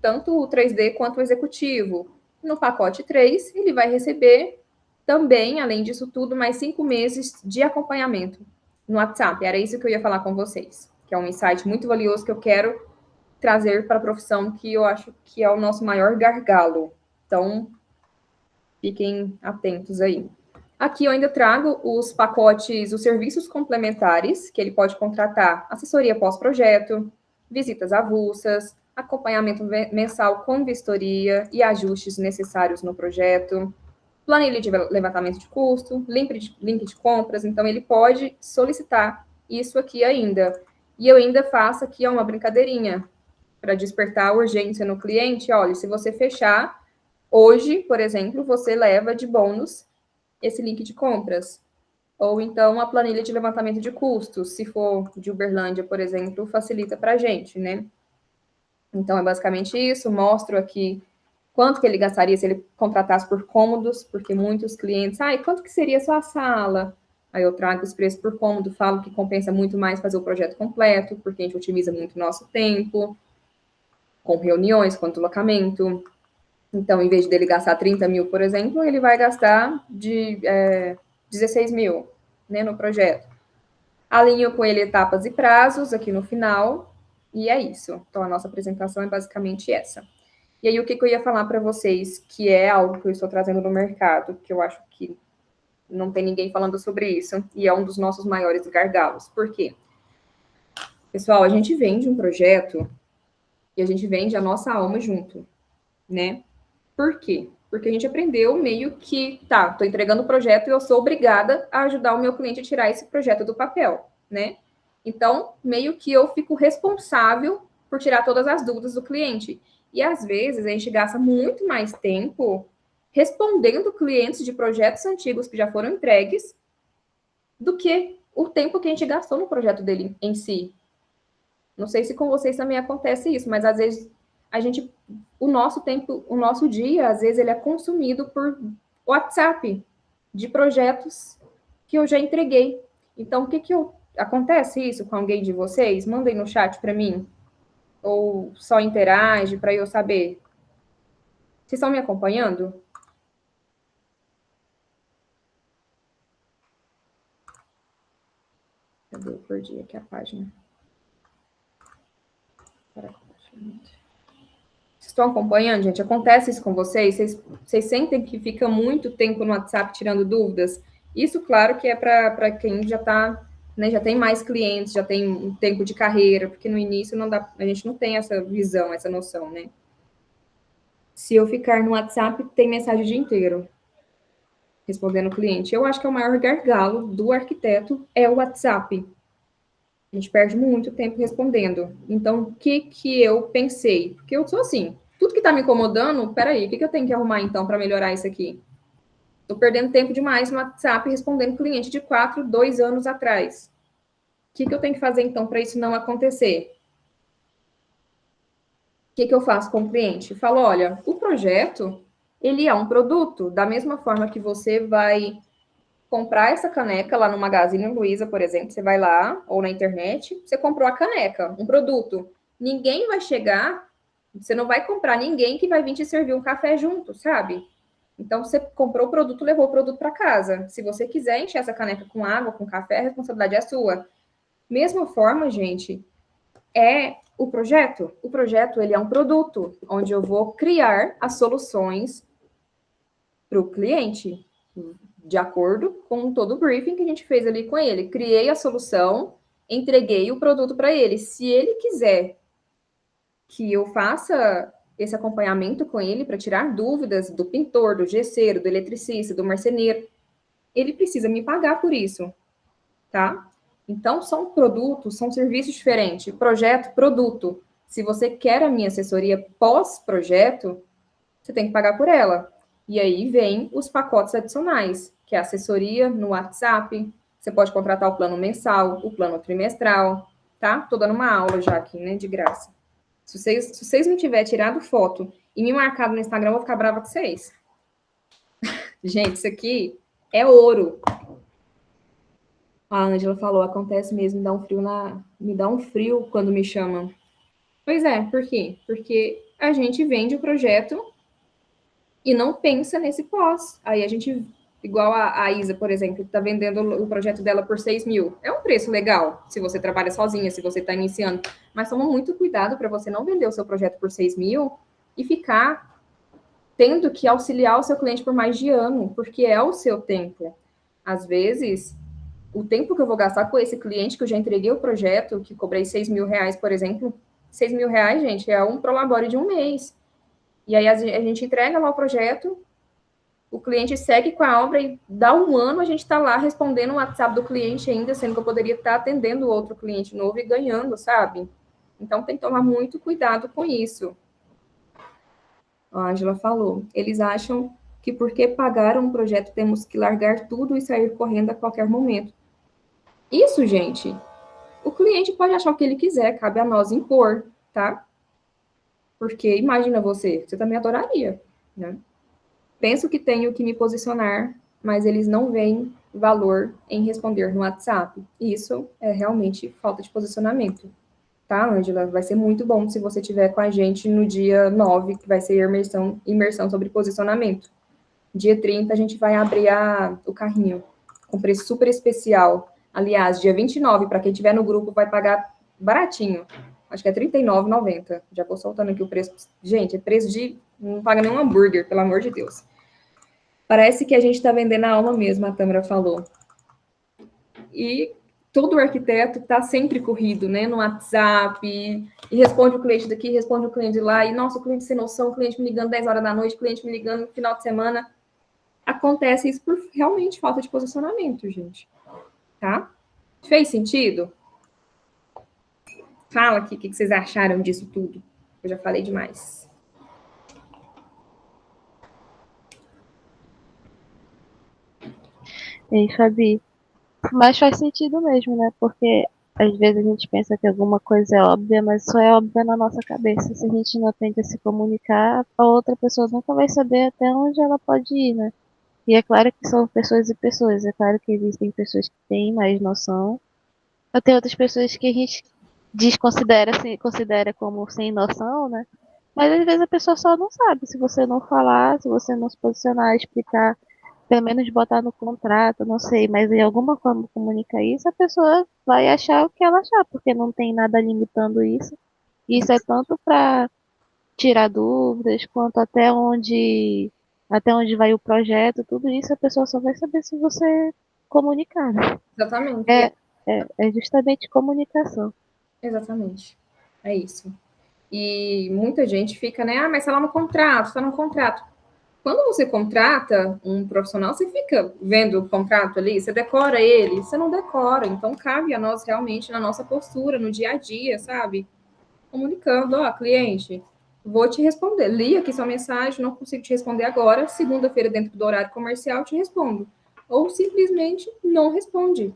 tanto o 3D quanto o executivo. No pacote 3, ele vai receber também, além disso tudo, mais 5 meses de acompanhamento no WhatsApp. Era isso que eu ia falar com vocês, que é um insight muito valioso que eu quero trazer para a profissão, que eu acho que é o nosso maior gargalo. Então, fiquem atentos aí. Aqui eu ainda trago os pacotes, os serviços complementares, que ele pode contratar: assessoria pós-projeto, visitas avulsas, acompanhamento mensal com vistoria e ajustes necessários no projeto, planilha de levantamento de custo, link de compras. Então, ele pode solicitar isso aqui ainda. E eu ainda faço aqui uma brincadeirinha para despertar a urgência no cliente. Olha, se você fechar hoje, por exemplo, você leva de bônus esse link de compras. Ou então a planilha de levantamento de custos, se for de Uberlândia, por exemplo, facilita para a gente, né? Então, é basicamente isso. Mostro aqui quanto que ele gastaria se ele contratasse por cômodos, porque muitos clientes, e quanto que seria só a sala? Aí eu trago os preços por cômodo, falo que compensa muito mais fazer o projeto completo, porque a gente otimiza muito o nosso tempo, com reuniões, com deslocamento. Então, em vez dele gastar 30 mil, por exemplo, ele vai gastar de 16 mil, né, no projeto. Alinho com ele etapas e prazos aqui no final, e é isso. Então, a nossa apresentação é basicamente essa. E aí, o que eu ia falar para vocês, que é algo que eu estou trazendo no mercado, que eu acho que não tem ninguém falando sobre isso, e é um dos nossos maiores gargalos. Por quê? Pessoal, a gente vende um projeto e a gente vende a nossa alma junto, né? Por quê? Porque a gente aprendeu meio que, tô entregando o projeto e eu sou obrigada a ajudar o meu cliente a tirar esse projeto do papel, né? Então, meio que eu fico responsável por tirar todas as dúvidas do cliente. E às vezes a gente gasta muito mais tempo respondendo clientes de projetos antigos que já foram entregues do que o tempo que a gente gastou no projeto dele em si. Não sei se com vocês também acontece isso, mas às vezes o nosso tempo, o nosso dia, às vezes ele é consumido por WhatsApp de projetos que eu já entreguei. Então, acontece isso com alguém de vocês? Mandem no chat para mim. Ou só interage para eu saber. Vocês estão me acompanhando? Cadê? Eu perdi aqui a página. Vocês estão acompanhando, gente? Acontece isso com vocês? Vocês sentem que fica muito tempo no WhatsApp tirando dúvidas? Isso, claro, que é para quem já está, né, já tem mais clientes, já tem um tempo de carreira, porque no início a gente não tem essa visão, essa noção, né? Se eu ficar no WhatsApp, tem mensagem o dia inteiro respondendo o cliente. Eu acho que é o maior gargalo do arquiteto é o WhatsApp. A gente perde muito tempo respondendo. Então, o que eu pensei? Porque eu sou assim, tudo que está me incomodando, peraí, o que eu tenho que arrumar, então, para melhorar isso aqui? Estou perdendo tempo demais no WhatsApp respondendo cliente de 2 anos atrás. O que eu tenho que fazer, então, para isso não acontecer? O que eu faço com o cliente? Falo, olha, o projeto, ele é um produto. Da mesma forma que você vai comprar essa caneca lá no Magazine Luiza, por exemplo, você vai lá, ou na internet, você comprou a caneca, um produto. Ninguém vai chegar, você não vai comprar ninguém que vai vir te servir um café junto, sabe? Então, você comprou o produto, levou o produto para casa. Se você quiser encher essa caneca com água, com café, a responsabilidade é sua. Mesma forma, gente, é o projeto. O projeto, ele é um produto, onde eu vou criar as soluções para o cliente, de acordo com todo o briefing que a gente fez ali com ele. Criei a solução, entreguei o produto para ele. Se ele quiser que eu faça esse acompanhamento com ele para tirar dúvidas do pintor, do gesseiro, do eletricista, do marceneiro, ele precisa me pagar por isso, tá? Então, são produtos, são serviços diferentes. Projeto, produto. Se você quer a minha assessoria pós-projeto, você tem que pagar por ela. E aí vem os pacotes adicionais, que é a assessoria no WhatsApp. Você pode contratar o plano mensal, o plano trimestral, tá? Tô dando uma aula já aqui, né, de graça. Se vocês não tiverem tirado foto e me marcado no Instagram, eu vou ficar brava com vocês. Gente, isso aqui é ouro. A Ângela falou, acontece mesmo, me dá um frio quando me chamam. Pois é, por quê? Porque a gente vende o projeto e não pensa nesse pós. Aí a gente, igual a Isa, por exemplo, está vendendo o projeto dela por 6 mil. É um preço legal, se você trabalha sozinha, se você está iniciando. Mas toma muito cuidado para você não vender o seu projeto por 6 mil e ficar tendo que auxiliar o seu cliente por mais de ano, porque é o seu tempo. Às vezes, o tempo que eu vou gastar com esse cliente que eu já entreguei o projeto, que cobrei 6 mil reais, por exemplo, 6 mil reais, gente, é um prolabore de um mês. E aí a gente entrega lá o projeto, o cliente segue com a obra e dá um ano, a gente está lá respondendo o WhatsApp do cliente ainda, sendo que eu poderia estar atendendo outro cliente novo e ganhando, sabe? Então tem que tomar muito cuidado com isso. A Ângela falou, eles acham que porque pagaram um projeto temos que largar tudo e sair correndo a qualquer momento. Isso, gente, o cliente pode achar o que ele quiser, cabe a nós impor, tá? Porque imagina você também adoraria, né? Penso que tenho que me posicionar, mas eles não veem valor em responder no WhatsApp. Isso é realmente falta de posicionamento, tá, Ângela? Vai ser muito bom se você estiver com a gente no dia 9, que vai ser imersão sobre posicionamento. Dia 30, a gente vai abrir o carrinho com preço super especial. Aliás, dia 29, para quem estiver no grupo, vai pagar baratinho. Acho que é R$ 39,90. Já vou soltando aqui o preço. Gente, é preço de... não paga nenhum hambúrguer, pelo amor de Deus. Parece que a gente está vendendo a alma mesmo, a Tâmara falou. E todo arquiteto está sempre corrido, né? No WhatsApp, e responde o cliente daqui, responde o cliente de lá, e nossa, o cliente sem noção, o cliente me ligando 10 horas da noite, o cliente me ligando no final de semana. Acontece isso por realmente falta de posicionamento, gente. Tá? Fez sentido? Fala aqui o que vocês acharam disso tudo. Eu já falei demais. Ei, Fabi, mas faz sentido mesmo, né? Porque às vezes a gente pensa que alguma coisa é óbvia, mas só é óbvia na nossa cabeça. Se a gente não aprende a se comunicar, a outra pessoa nunca vai saber até onde ela pode ir, né? E é claro que são pessoas e pessoas. É claro que existem pessoas que têm mais noção. Mas tem outras pessoas que a gente desconsidera, assim, considera como sem noção, né? Mas às vezes a pessoa só não sabe. Se você não falar, se você não se posicionar, explicar, pelo menos botar no contrato, não sei, mas de alguma forma comunicar isso, a pessoa vai achar o que ela achar, porque não tem nada limitando isso. Isso é tanto para tirar dúvidas, quanto até onde vai o projeto, tudo isso a pessoa só vai saber se você comunicar, né? Exatamente. É justamente comunicação. Exatamente. É isso. E muita gente fica, né? Ah, mas está lá no contrato, está no contrato. Quando você contrata um profissional, você fica vendo o contrato ali, você decora ele, você não decora. Então, cabe a nós realmente na nossa postura, no dia a dia, sabe? Comunicando, ó, cliente, vou te responder. Li aqui sua mensagem, não consigo te responder agora. Segunda-feira, dentro do horário comercial, te respondo. Ou simplesmente não responde.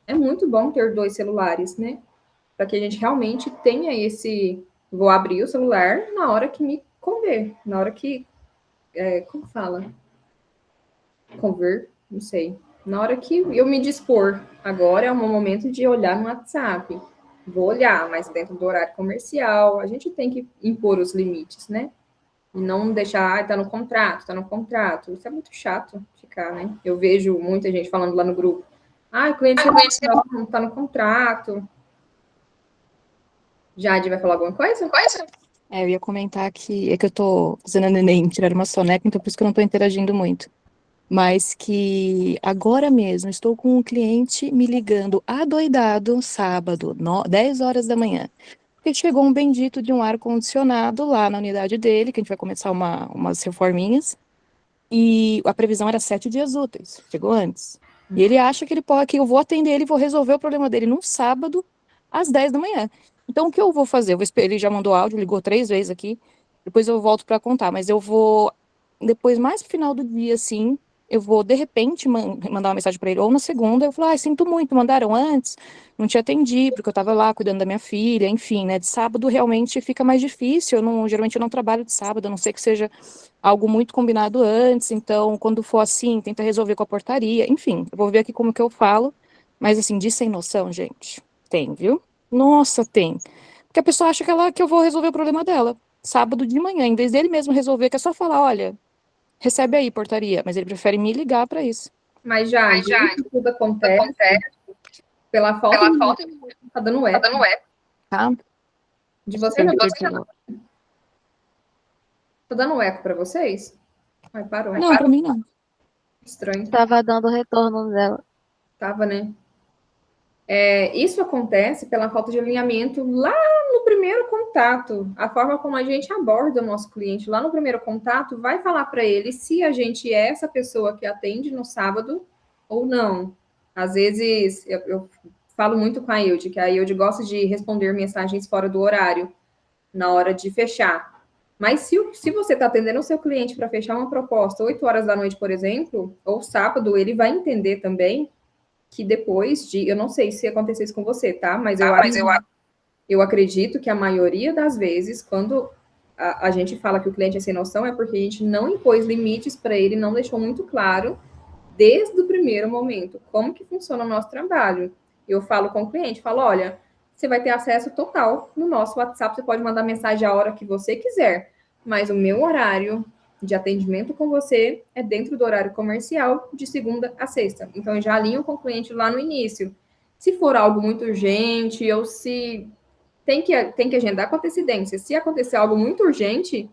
É muito bom ter 2 celulares, né? Para que a gente realmente tenha esse. Vou abrir o celular na hora que me conver, na hora que. Como fala? Conver, não sei. Na hora que eu me dispor. Agora é o meu momento de olhar no WhatsApp. Vou olhar, mas dentro do horário comercial, a gente tem que impor os limites, né? E não deixar, tá no contrato, tá no contrato. Isso é muito chato ficar, né? Eu vejo muita gente falando lá no grupo. Ah, o cliente não tá no contrato. Jade vai falar alguma coisa? Eu ia comentar que é que eu tô fazendo a neném tirar uma soneca, então por isso que eu não tô interagindo muito. Mas que agora mesmo estou com um cliente me ligando adoidado sábado, 10 horas da manhã. Porque chegou um bendito de um ar-condicionado lá na unidade dele, que a gente vai começar umas reforminhas. E a previsão era 7 dias úteis, chegou antes. E ele acha que que eu vou atender ele e vou resolver o problema dele num sábado, às 10 da manhã. Então, o que eu vou fazer? Eu vou esperar, ele já mandou áudio, ligou 3 vezes aqui, depois eu volto para contar, mas eu vou, depois, mais no final do dia, assim, eu vou, de repente, mandar uma mensagem para ele, ou na segunda, eu falo, sinto muito, mandaram antes, não te atendi, porque eu estava lá cuidando da minha filha, enfim, né, de sábado realmente fica mais difícil, geralmente eu não trabalho de sábado, a não ser que seja algo muito combinado antes, então, quando for assim, tenta resolver com a portaria, enfim, eu vou ver aqui como que eu falo, mas assim, de sem noção, gente, tem, viu? Nossa, tem. Porque a pessoa acha que eu vou resolver o problema dela, sábado de manhã, em vez dele mesmo resolver, que é só falar, olha, recebe aí, portaria, mas ele prefere me ligar para isso. Mas já, isso tudo acontece pela falta de... Tá dando eco. Tá? De você, não. Tá dando eco para vocês? Ai, parou. Não, para mim não. Estranho. Tava dando retorno dela. Tava, né? Isso acontece pela falta de alinhamento lá no primeiro contato. A forma como a gente aborda o nosso cliente lá no primeiro contato vai falar para ele se a gente é essa pessoa que atende no sábado ou não. Às vezes, eu falo muito com a Ilde, que a Ilde gosta de responder mensagens fora do horário, na hora de fechar. Mas se você está atendendo o seu cliente para fechar uma proposta 8 horas da noite, por exemplo, ou sábado, ele vai entender também que depois de... Eu não sei se aconteceu isso com você, tá? Mas eu acredito que a maioria das vezes, quando a gente fala que o cliente é sem noção, é porque a gente não impôs limites para ele, não deixou muito claro, desde o primeiro momento, como que funciona o nosso trabalho. Eu falo com o cliente, falo, olha, você vai ter acesso total no nosso WhatsApp, você pode mandar mensagem a hora que você quiser, mas o meu horário de atendimento com você é dentro do horário comercial, de segunda a sexta. Então, eu já alinho com o cliente lá no início. Se for algo muito urgente, ou se tem que agendar com antecedência. Se acontecer algo muito urgente,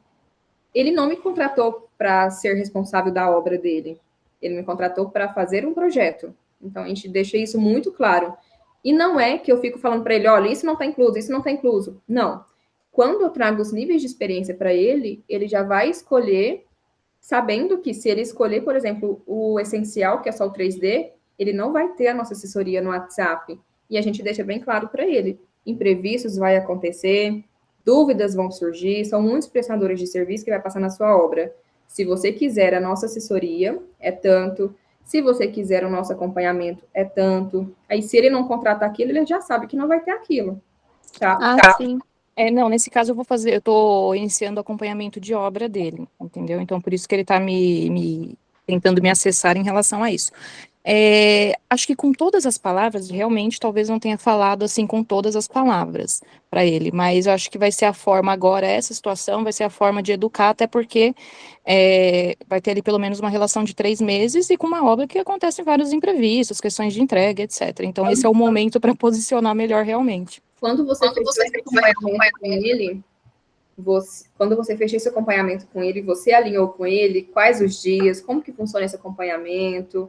ele não me contratou para ser responsável da obra dele. Ele me contratou para fazer um projeto. Então, a gente deixa isso muito claro. E não é que eu fico falando para ele, olha, isso não está incluso, isso não está incluso. Não. Quando eu trago os níveis de experiência para ele, ele já vai escolher, sabendo que se ele escolher, por exemplo, o essencial, que é só o 3D, ele não vai ter a nossa assessoria no WhatsApp. E a gente deixa bem claro para ele. Imprevistos vai acontecer, dúvidas vão surgir, são muitos prestadores de serviço que vai passar na sua obra. Se você quiser a nossa assessoria, é tanto. Se você quiser o nosso acompanhamento, é tanto. Aí, se ele não contratar aquilo, ele já sabe que não vai ter aquilo. Tá? Sim. Não, nesse caso eu tô iniciando o acompanhamento de obra dele, entendeu? Então, por isso que ele tá tentando me acessar em relação a isso. Acho que com todas as palavras, realmente, talvez não tenha falado assim com todas as palavras para ele, mas eu acho que vai ser a forma agora, essa situação vai ser a forma de educar, até porque vai ter ali pelo menos uma relação de 3 meses e com uma obra que acontece vários imprevistos, questões de entrega, etc. Então, esse é o momento para posicionar melhor realmente. Quando você fecha esse acompanhamento com ele, quando você fecha esse acompanhamento com ele, você alinhou com ele quais os dias, como que funciona esse acompanhamento,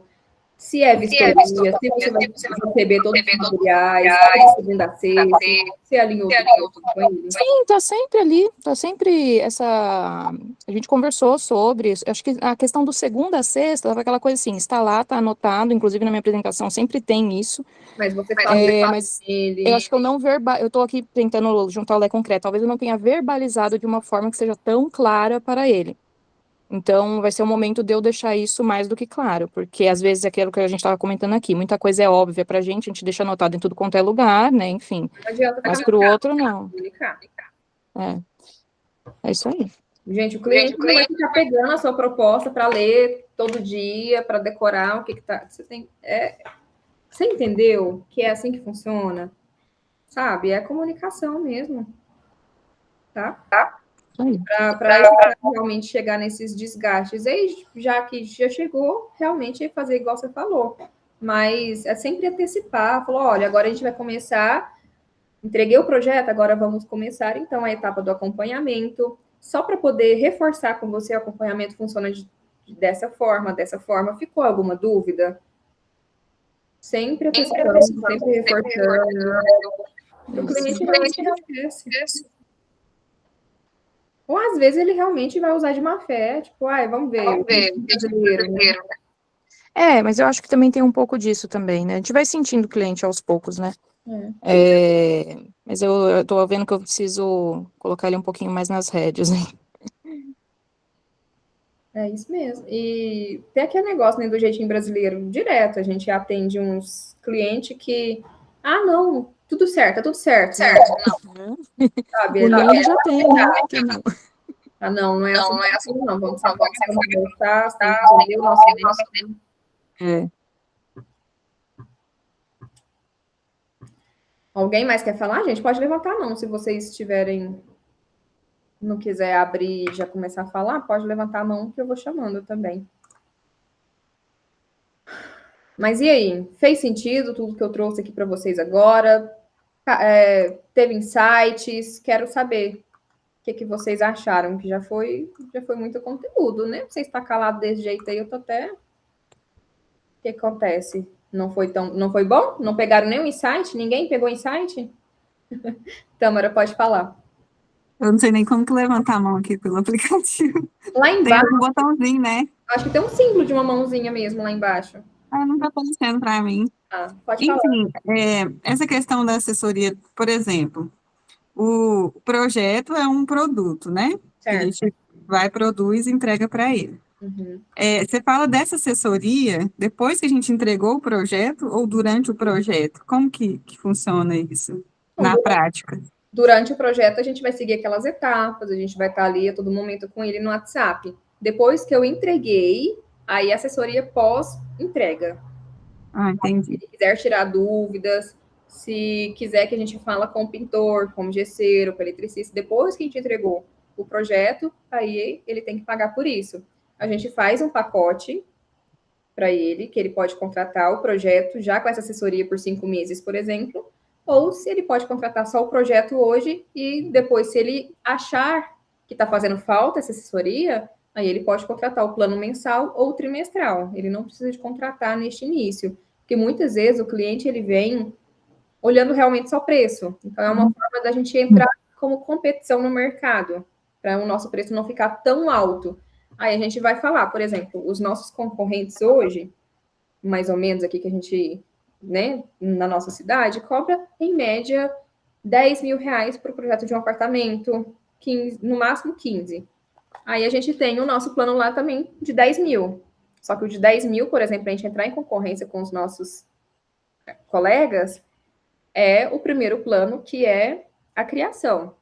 se é vistoria, se você vai receber todos os materiais, de segunda a sexta, você alinhou tudo com ele? Sim, tá sempre ali, tá sempre essa... A gente conversou sobre isso, acho que a questão do segunda a sexta, aquela coisa assim, está lá, tá anotado, inclusive na minha apresentação sempre tem isso. Mas você fala mas eu acho que eu não eu tô aqui tentando juntar o Lé concreto, talvez eu não tenha verbalizado de uma forma que seja tão clara para ele. Então, vai ser o momento de eu deixar isso mais do que claro, porque às vezes é aquilo que a gente estava comentando aqui, muita coisa é óbvia pra gente, a gente deixa anotado em tudo quanto é lugar, né, enfim, mas pro outro não. É isso aí. Gente, o cliente não vai ficar pegando a sua proposta para ler todo dia, para decorar o que tá... Você entendeu que é assim que funciona? Sabe? É comunicação mesmo. Tá? Para realmente chegar nesses desgastes. Aí, já que já chegou, realmente é fazer igual você falou. Mas é sempre antecipar. Falou, olha, agora a gente vai começar. Entreguei o projeto, agora vamos começar, então, a etapa do acompanhamento. Só para poder reforçar com você, o acompanhamento funciona dessa forma. Ficou alguma dúvida? Sempre antecipando, sempre reforçando. O cliente realmente não esquece. Ou às vezes ele realmente vai usar de má fé, tipo, vamos ver. Mas eu acho que também tem um pouco disso também, né? A gente vai sentindo o cliente aos poucos, né? Mas eu tô vendo que eu preciso colocar ele um pouquinho mais nas rédeas, hein? É isso mesmo. E tem aquele negócio, né, do jeitinho brasileiro, direto. A gente atende uns clientes que, não, tudo certo, tá tudo certo. Não, sabe? O não já tem, né? Que não. Não é assim, não. Vamos sentar aqui, vamos conversar, você entendeu o nosso negócio. É. Alguém mais quer falar, gente? Pode levantar a mão se vocês tiverem, não quiser abrir e já começar a falar, pode levantar a mão que eu vou chamando também. Mas e aí? Fez sentido tudo que eu trouxe aqui para vocês agora? Teve insights? Quero saber o que vocês acharam, que já foi muito conteúdo, né? Você está calado desse jeito aí, eu tô até... O que acontece? Não foi bom? Não pegaram nenhum insight? Ninguém pegou insight? Tâmara, pode falar. Eu não sei nem como que levantar a mão aqui pelo aplicativo. Lá Tem embaixo, um botãozinho, né? acho que tem um símbolo de uma mãozinha mesmo lá embaixo. Não tá aparecendo para mim. Pode falar. Enfim, essa questão da assessoria, por exemplo, o projeto é um produto, né? Que a gente vai, produz e entrega para ele. Uhum. Você fala dessa assessoria depois que a gente entregou o projeto ou durante o projeto? Como que funciona isso na prática? Durante o projeto, a gente vai seguir aquelas etapas, a gente vai estar ali a todo momento com ele no WhatsApp. Depois que eu entreguei, aí a assessoria pós-entrega. Entendi. Se ele quiser tirar dúvidas, se quiser que a gente fala com o pintor, com o gesseiro, com o eletricista, depois que a gente entregou o projeto, aí ele tem que pagar por isso. A gente faz um pacote para ele, que ele pode contratar o projeto já com essa assessoria por 5 meses, por exemplo, ou se ele pode contratar só o projeto hoje e depois, se ele achar que está fazendo falta essa assessoria, aí ele pode contratar o plano mensal ou trimestral. Ele não precisa de contratar neste início, porque muitas vezes o cliente ele vem olhando realmente só preço. Então, é uma forma da gente entrar como competição no mercado, para o nosso preço não ficar tão alto. Aí a gente vai falar, por exemplo, os nossos concorrentes hoje, mais ou menos aqui que a gente, né, na nossa cidade, cobra, em média, 10 mil reais para o projeto de um apartamento, 15, no máximo 15. Aí a gente tem o nosso plano lá também de 10 mil. Só que o de 10 mil, por exemplo, a gente entrar em concorrência com os nossos colegas, é o primeiro plano, que é a criação.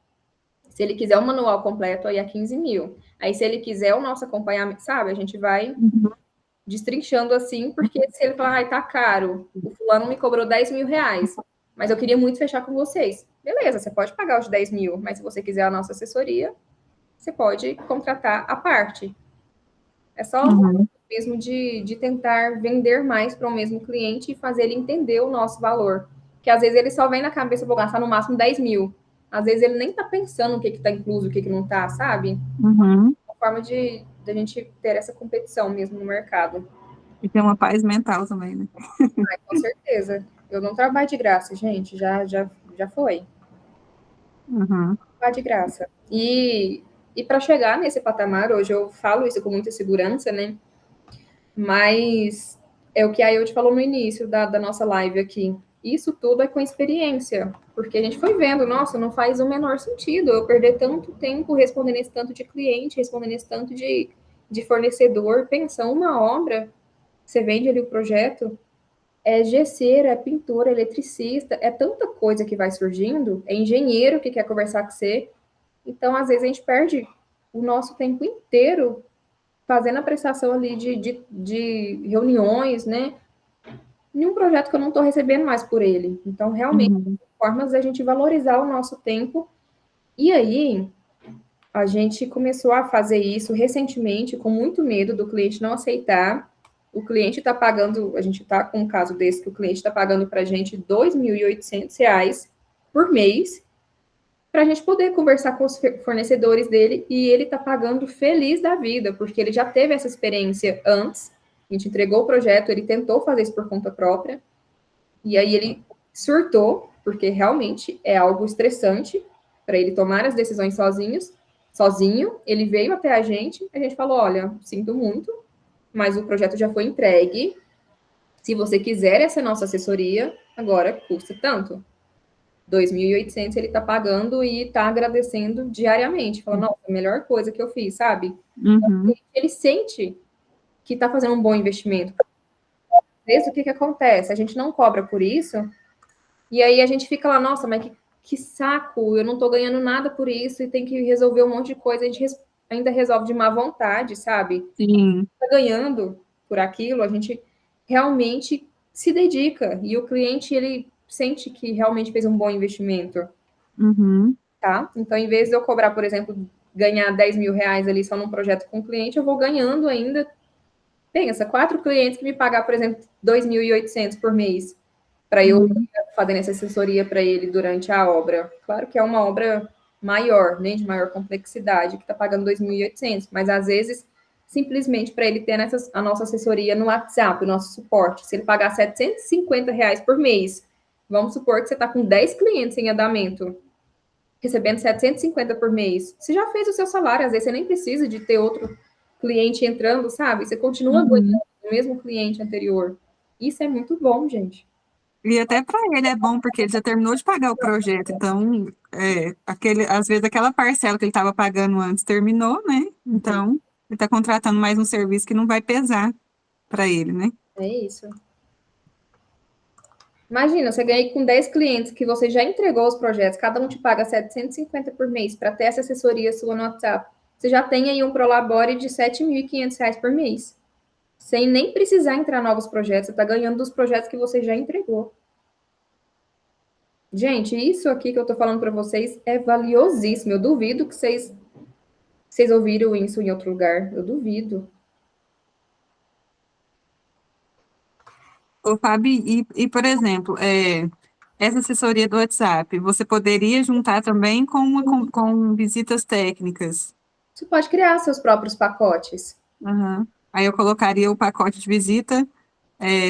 Se ele quiser o manual completo, aí é 15 mil. Aí, se ele quiser o nosso acompanhamento, sabe? A gente vai destrinchando assim, porque se ele falar, tá caro, o fulano me cobrou 10 mil reais, mas eu queria muito fechar com vocês. Beleza, você pode pagar os 10 mil, mas se você quiser a nossa assessoria, você pode contratar a parte. É só mesmo de tentar vender mais para o mesmo cliente e fazer ele entender o nosso valor. Que às vezes ele só vem na cabeça, vou gastar no máximo 10 mil. Às vezes ele nem tá pensando o que está incluso, o que não tá, sabe? Uma forma de a gente ter essa competição mesmo no mercado. E ter uma paz mental também, né? Com certeza. Eu não trabalho de graça, gente. Já foi. Trabalho de graça. E para chegar nesse patamar, hoje eu falo isso com muita segurança, né? Mas é o que a Ailde falou no início da nossa live aqui. Isso tudo é com experiência, porque a gente foi vendo, nossa, não faz o menor sentido eu perder tanto tempo respondendo esse tanto de cliente, respondendo esse tanto de fornecedor. Pensa, uma obra, você vende ali o projeto, é gesseiro, é pintor, é eletricista, é tanta coisa que vai surgindo, é engenheiro que quer conversar com você. Então, às vezes, a gente perde o nosso tempo inteiro fazendo a prestação ali de reuniões, né? Em um projeto que eu não estou recebendo mais por ele. Então, realmente, formas da gente valorizar o nosso tempo. E aí, a gente começou a fazer isso recentemente, com muito medo do cliente não aceitar. O cliente está pagando, a gente está com um caso desse, que o cliente está pagando para a gente R$ 2.800 por mês, para a gente poder conversar com os fornecedores dele, e ele está pagando feliz da vida, porque ele já teve essa experiência antes, a gente entregou o projeto, ele tentou fazer isso por conta própria, e aí ele surtou, porque realmente é algo estressante para ele tomar as decisões sozinho, ele veio até a gente falou, olha, sinto muito, mas o projeto já foi entregue, se você quiser essa nossa assessoria, agora custa tanto. 2.800 ele está pagando e está agradecendo diariamente. Fala, nossa, a melhor coisa que eu fiz, sabe? Uhum. Ele sente que está fazendo um bom investimento. Às vezes, o que acontece? A gente não cobra por isso, e aí a gente fica lá, nossa, mas que saco, eu não estou ganhando nada por isso e tem que resolver um monte de coisa. A gente ainda resolve de má vontade, sabe? Sim. Tá ganhando por aquilo, a gente realmente se dedica e o cliente ele sente que realmente fez um bom investimento, Uhum. tá? Então, em vez de eu cobrar, por exemplo, ganhar 10 mil reais ali só num projeto com o cliente, eu vou ganhando ainda. Pensa, 4 clientes que me pagar, por exemplo, 2.800 por mês para eu fazer essa assessoria para ele durante a obra. Claro que é uma obra maior, né, de maior complexidade, que está pagando 2.800, mas às vezes, simplesmente para ele ter a nossa assessoria no WhatsApp, o nosso suporte, se ele pagar R$ 750 por mês, vamos supor que você está com 10 clientes em andamento, recebendo 750 por mês, você já fez o seu salário, às vezes você nem precisa de ter outro cliente entrando, sabe? Você continua ganhando o mesmo cliente anterior. Isso é muito bom, gente. E até para ele é bom, porque ele já terminou de pagar o projeto. Então, às vezes aquela parcela que ele estava pagando antes terminou, né? Então, ele está contratando mais um serviço que não vai pesar para ele, né? É isso. Imagina, você ganha com 10 clientes que você já entregou os projetos, cada um te paga 750 por mês para ter essa assessoria sua no WhatsApp. Você já tem aí um Prolabore de R$ 7.500 por mês. Sem nem precisar entrar novos projetos, você está ganhando dos projetos que você já entregou. Gente, isso aqui que eu estou falando para vocês é valiosíssimo. Eu duvido que vocês ouviram isso em outro lugar. Eu duvido. Ô, Fabi, por exemplo, essa assessoria do WhatsApp, você poderia juntar também com visitas técnicas? Você pode criar seus próprios pacotes. Uhum. Aí eu colocaria o pacote de visita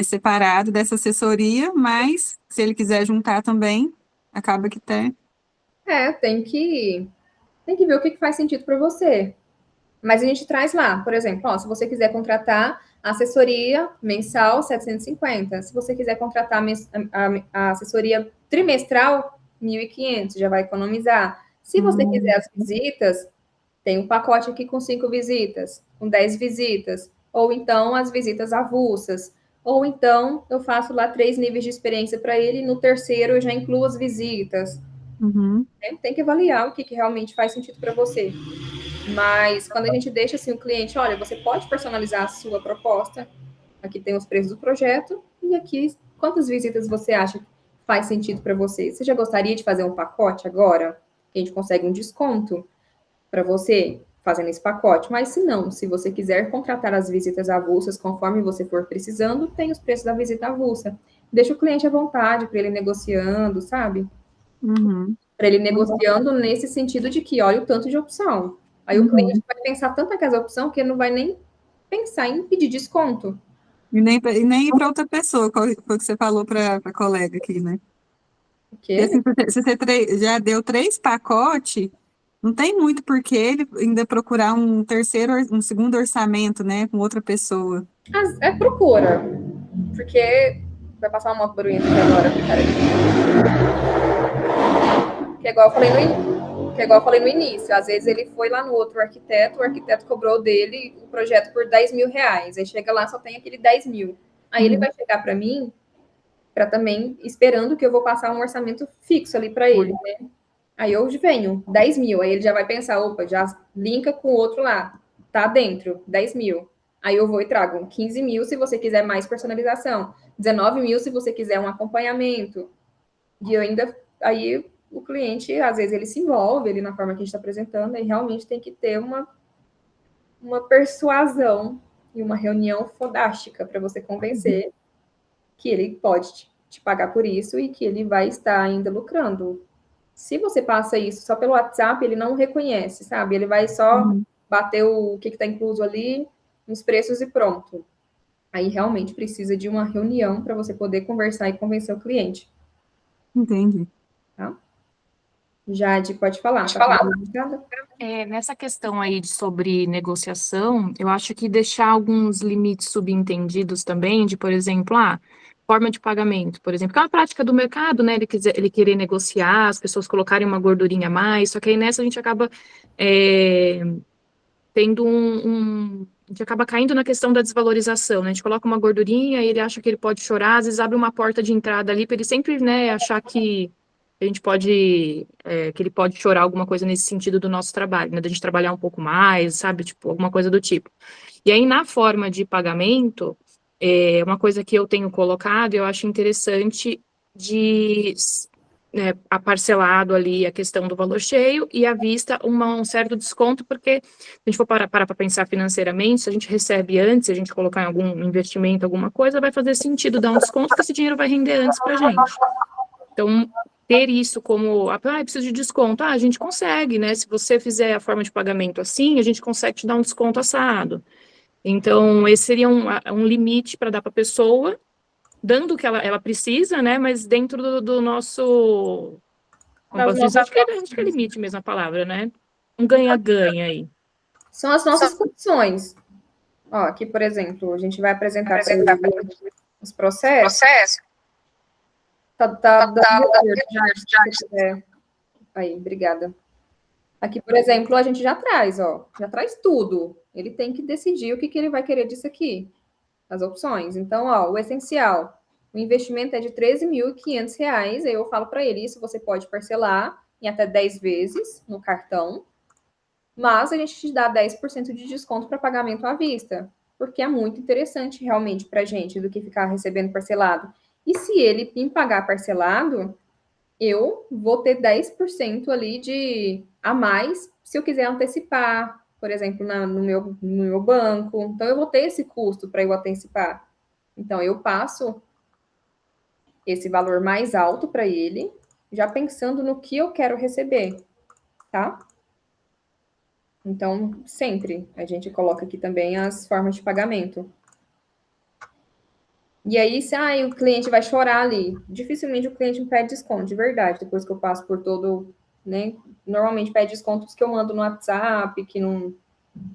separado dessa assessoria, mas se ele quiser juntar também, acaba que tem. Tem que ver o que faz sentido para você. Mas a gente traz lá, por exemplo, ó, se você quiser contratar assessoria mensal, 750. Se você quiser contratar a assessoria trimestral, 1.500, já vai economizar. Se você quiser as visitas, tem um pacote aqui com 5 visitas, com 10 visitas, ou então as visitas avulsas, ou então eu faço lá 3 níveis de experiência para ele, e no terceiro eu já incluo as visitas. Uhum. Tem que avaliar o que realmente faz sentido para você. Mas quando a gente deixa assim o cliente, olha, você pode personalizar a sua proposta, aqui tem os preços do projeto, e aqui quantas visitas você acha que faz sentido para você? Você já gostaria de fazer um pacote agora? Que a gente consegue um desconto para você fazendo esse pacote, mas se não, se você quiser contratar as visitas avulsas conforme você for precisando, tem os preços da visita avulsa. Deixa o cliente à vontade para ele negociando, sabe? Uhum. Para ele negociando nesse sentido de que olha o tanto de opção. Aí o cliente vai pensar tanto naquela opção que ele não vai nem pensar em pedir desconto. E nem ir para outra pessoa, foi o que você falou para a colega aqui, né? Porque E assim, se você já deu 3 pacotes, não tem muito por que ele ainda procurar um segundo orçamento, né, com outra pessoa. procura. Porque vai passar uma moto barulhenta aqui agora. Que é igual eu falei no início. Às vezes ele foi lá no outro arquiteto, o arquiteto cobrou dele o projeto por R$ 10.000. Aí chega lá, só tem aquele 10 mil. Aí ele vai chegar para mim, para também, esperando que eu vou passar um orçamento fixo ali para ele, né? Aí eu venho, 10 mil. Aí ele já vai pensar, opa, já linka com o outro lá. Tá dentro, 10 mil. Aí eu vou e trago 15 mil se você quiser mais personalização. 19 mil se você quiser um acompanhamento. E eu ainda, aí o cliente, às vezes, ele se envolve ali na forma que a gente está apresentando, e realmente tem que ter uma persuasão e uma reunião fodástica para você convencer que ele pode te pagar por isso e que ele vai estar ainda lucrando. Se você passa isso só pelo WhatsApp, ele não reconhece, sabe? Ele vai só bater o que está incluso ali, nos preços e pronto. Aí realmente precisa de uma reunião para você poder conversar e convencer o cliente. Entendi. Tá? Jade, pode falar. Nessa questão aí sobre negociação, eu acho que deixar alguns limites subentendidos também, de, por exemplo, forma de pagamento, por exemplo, que é uma prática do mercado, né? Ele querer negociar, as pessoas colocarem uma gordurinha a mais, só que aí nessa a gente acaba tendo a gente acaba caindo na questão da desvalorização, né? A gente coloca uma gordurinha e ele acha que ele pode chorar, às vezes abre uma porta de entrada ali para ele sempre, né, achar que a gente pode, que ele pode chorar alguma coisa nesse sentido do nosso trabalho, né? Da gente trabalhar um pouco mais, sabe? Tipo, alguma coisa do tipo. E aí, na forma de pagamento, uma coisa que eu tenho colocado, eu acho interessante de a parcelado ali a questão do valor cheio e à vista um certo desconto, porque se a gente for parar para pensar financeiramente, se a gente recebe antes, se a gente colocar em algum investimento, alguma coisa, vai fazer sentido dar um desconto, porque esse dinheiro vai render antes para a gente. Então, ter isso como, preciso de desconto, a gente consegue, né? Se você fizer a forma de pagamento assim, a gente consegue te dar um desconto assado. Então, esse seria um limite para dar para a pessoa, dando o que ela precisa, né? Mas dentro do nosso. Como posso dizer? Acho que é limite mesmo a palavra, né? Um ganha-ganha aí. São as nossas condições. Ó, aqui, por exemplo, a gente vai apresentar os processos. Tá dando já. Aí, obrigada. Aqui, por exemplo, a gente já traz tudo. Ele tem que decidir o que ele vai querer disso aqui, as opções. Então, o essencial, o investimento é de R$ 13.500, aí eu falo para ele, isso você pode parcelar em até 10 vezes no cartão, mas a gente te dá 10% de desconto para pagamento à vista, porque é muito interessante realmente para a gente do que ficar recebendo parcelado. E se ele me pagar parcelado, eu vou ter 10% ali a mais se eu quiser antecipar, por exemplo, no meu banco. Então, eu vou ter esse custo para eu antecipar. Então, eu passo esse valor mais alto para ele, já pensando no que eu quero receber, tá? Então, sempre a gente coloca aqui também as formas de pagamento. E aí, se o cliente vai chorar ali, dificilmente o cliente me pede desconto, de verdade, depois que eu passo por todo, né? Normalmente pede descontos que eu mando no WhatsApp, que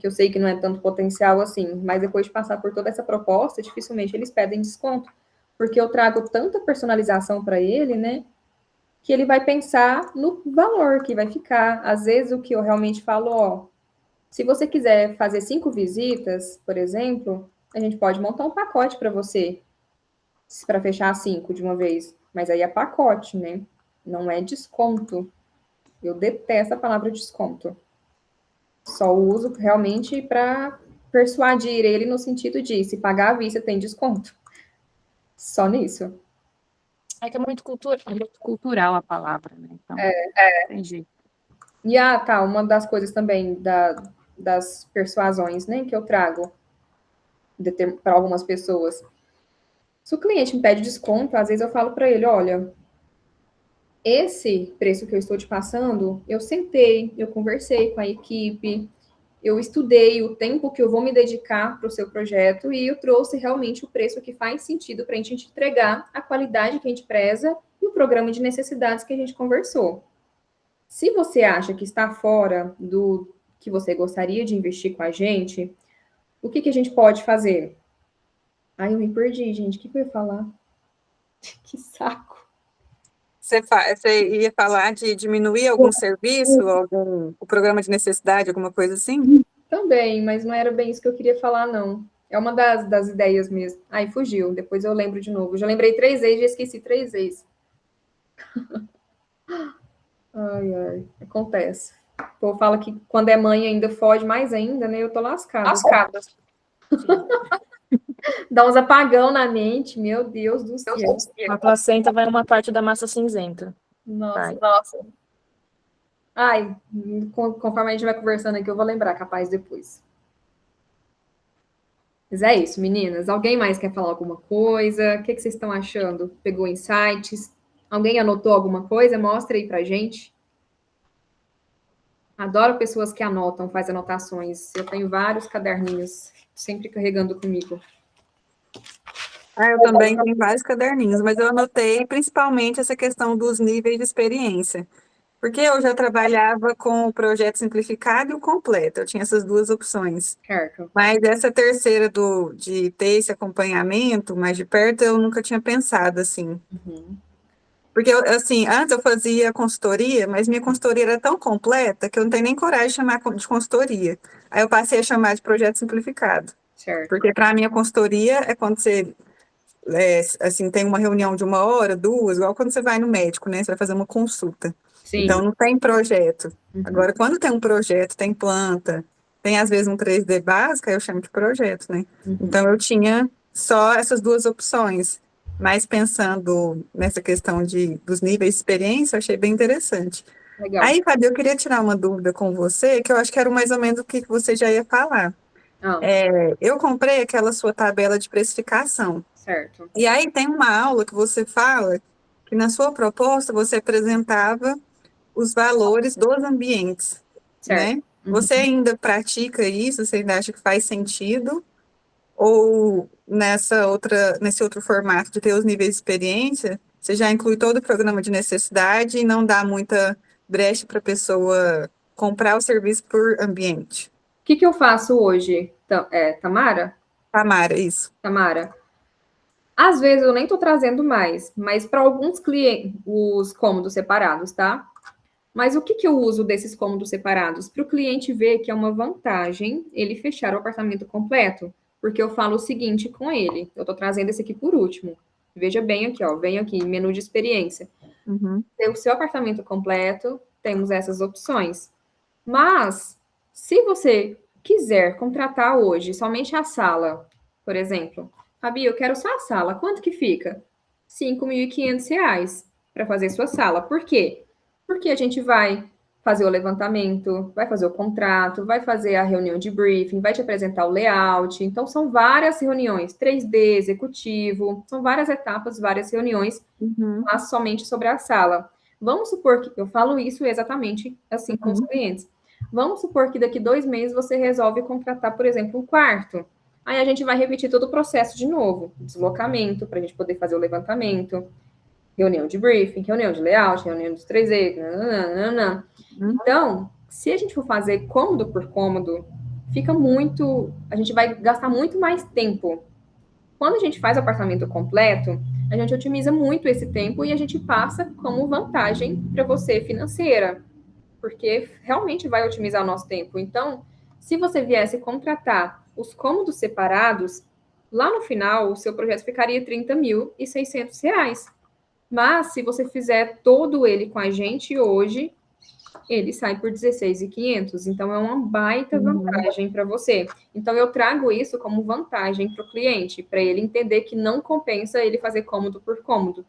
eu sei que não é tanto potencial assim, mas depois de passar por toda essa proposta, dificilmente eles pedem desconto, porque eu trago tanta personalização para ele, né? Que ele vai pensar no valor que vai ficar. Às vezes, o que eu realmente falo, se você quiser fazer 5 visitas, por exemplo, a gente pode montar um pacote para você, para fechar 5 de uma vez. Mas aí é pacote, né? Não é desconto. Eu detesto a palavra desconto. Só uso realmente para persuadir ele no sentido de, se pagar à vista, tem desconto. Só nisso. É que é muito cultural a palavra, né? Então, entendi. E, uma das coisas também das persuasões, né, que eu trago para algumas pessoas. Se o cliente me pede desconto, às vezes eu falo para ele, olha, esse preço que eu estou te passando, eu sentei, eu conversei com a equipe, eu estudei o tempo que eu vou me dedicar para o seu projeto e eu trouxe realmente o preço que faz sentido para a gente entregar a qualidade que a gente preza e o programa de necessidades que a gente conversou. Se você acha que está fora do que você gostaria de investir com a gente, o que a gente pode fazer? Eu me perdi, gente. O que eu ia falar? Que saco. Você ia falar de diminuir algum serviço, o programa de necessidade, alguma coisa assim? Também, mas não era bem isso que eu queria falar, não. É uma das ideias mesmo. Fugiu. Depois eu lembro de novo. Eu já lembrei 3 vezes, já esqueci 3 vezes. Acontece. O povo fala que quando é mãe ainda foge mais ainda, né? Eu tô lascada. Dá uns apagão na mente, meu Deus do céu. A placenta vai numa parte da massa cinzenta. Nossa. Conforme a gente vai conversando aqui, eu vou lembrar, capaz, depois. Mas é isso, meninas. Alguém mais quer falar alguma coisa? O que vocês estão achando? Pegou insights? Alguém anotou alguma coisa? Mostra aí pra gente. Adoro pessoas que anotam, fazem anotações. Eu tenho vários caderninhos, sempre carregando comigo. Eu também tenho vários caderninhos, mas eu anotei principalmente essa questão dos níveis de experiência. Porque eu já trabalhava com o projeto simplificado e o completo, eu tinha essas duas opções. Certo. Mas essa terceira de ter esse acompanhamento mais de perto, eu nunca tinha pensado assim. Uhum. Porque, assim, antes eu fazia consultoria, mas minha consultoria era tão completa que eu não tenho nem coragem de chamar de consultoria. Aí eu passei a chamar de projeto simplificado. Certo. Porque para mim a consultoria é quando você assim, tem uma reunião de 1 hora, 2, igual quando você vai no médico, né? Você vai fazer uma consulta. Sim. Então não tem projeto. Uhum. Agora, quando tem um projeto, tem planta, tem às vezes um 3D básico, aí eu chamo de projeto, né? Uhum. Então eu tinha só essas duas opções. Mas pensando nessa questão dos níveis de experiência, eu achei bem interessante. Legal. Aí, Fábio, eu queria tirar uma dúvida com você, que eu acho que era mais ou menos o que você já ia falar. Ah, Eu comprei aquela sua tabela de precificação. certo. E aí tem uma aula que você fala que na sua proposta você apresentava os valores dos ambientes, Certo. né? Você ainda pratica isso? Você ainda acha que faz sentido? Ou nesse outro formato de ter os níveis de experiência, você já inclui todo o programa de necessidade e não dá muita brecha para a pessoa comprar o serviço por ambiente? O que eu faço hoje, Tamara? Tamara, isso. Tamara, às vezes eu nem estou trazendo mais, mas para alguns clientes, os cômodos separados, tá? Mas o que eu uso desses cômodos separados? Para o cliente ver que é uma vantagem ele fechar o apartamento completo. Porque eu falo o seguinte com ele, eu estou trazendo esse aqui por último. Veja bem aqui, ó, vem aqui, menu de experiência. Uhum. Tem o seu apartamento completo, temos essas opções. Mas, se você quiser contratar hoje somente a sala, por exemplo, Fabi, eu quero só a sala, quanto que fica? R$ 5.500 para fazer sua sala. Por quê? Porque a gente vai fazer o levantamento, vai fazer o contrato, vai fazer a reunião de briefing, vai te apresentar o layout. Então, são várias reuniões, 3D, executivo, são várias etapas, várias reuniões, mas somente sobre a sala. Vamos supor que eu falo isso exatamente assim com os clientes. Vamos supor que daqui 2 meses você resolve contratar, por exemplo, um quarto. Aí a gente vai repetir todo o processo de novo. Deslocamento, para a gente poder fazer o levantamento, reunião de briefing, reunião de layout, reunião de 3D, nananana. Então, se a gente for fazer cômodo por cômodo, fica muito... A gente vai gastar muito mais tempo. Quando a gente faz o apartamento completo, a gente otimiza muito esse tempo e a gente passa como vantagem para você financeira, porque realmente vai otimizar o nosso tempo. Então, se você viesse contratar os cômodos separados, lá no final, o seu projeto ficaria R$ 30.600. Mas, se você fizer todo ele com a gente hoje, ele sai por 16.500. Então, é uma baita vantagem para você. Então, eu trago isso como vantagem para o cliente, para ele entender que não compensa ele fazer cômodo por cômodo.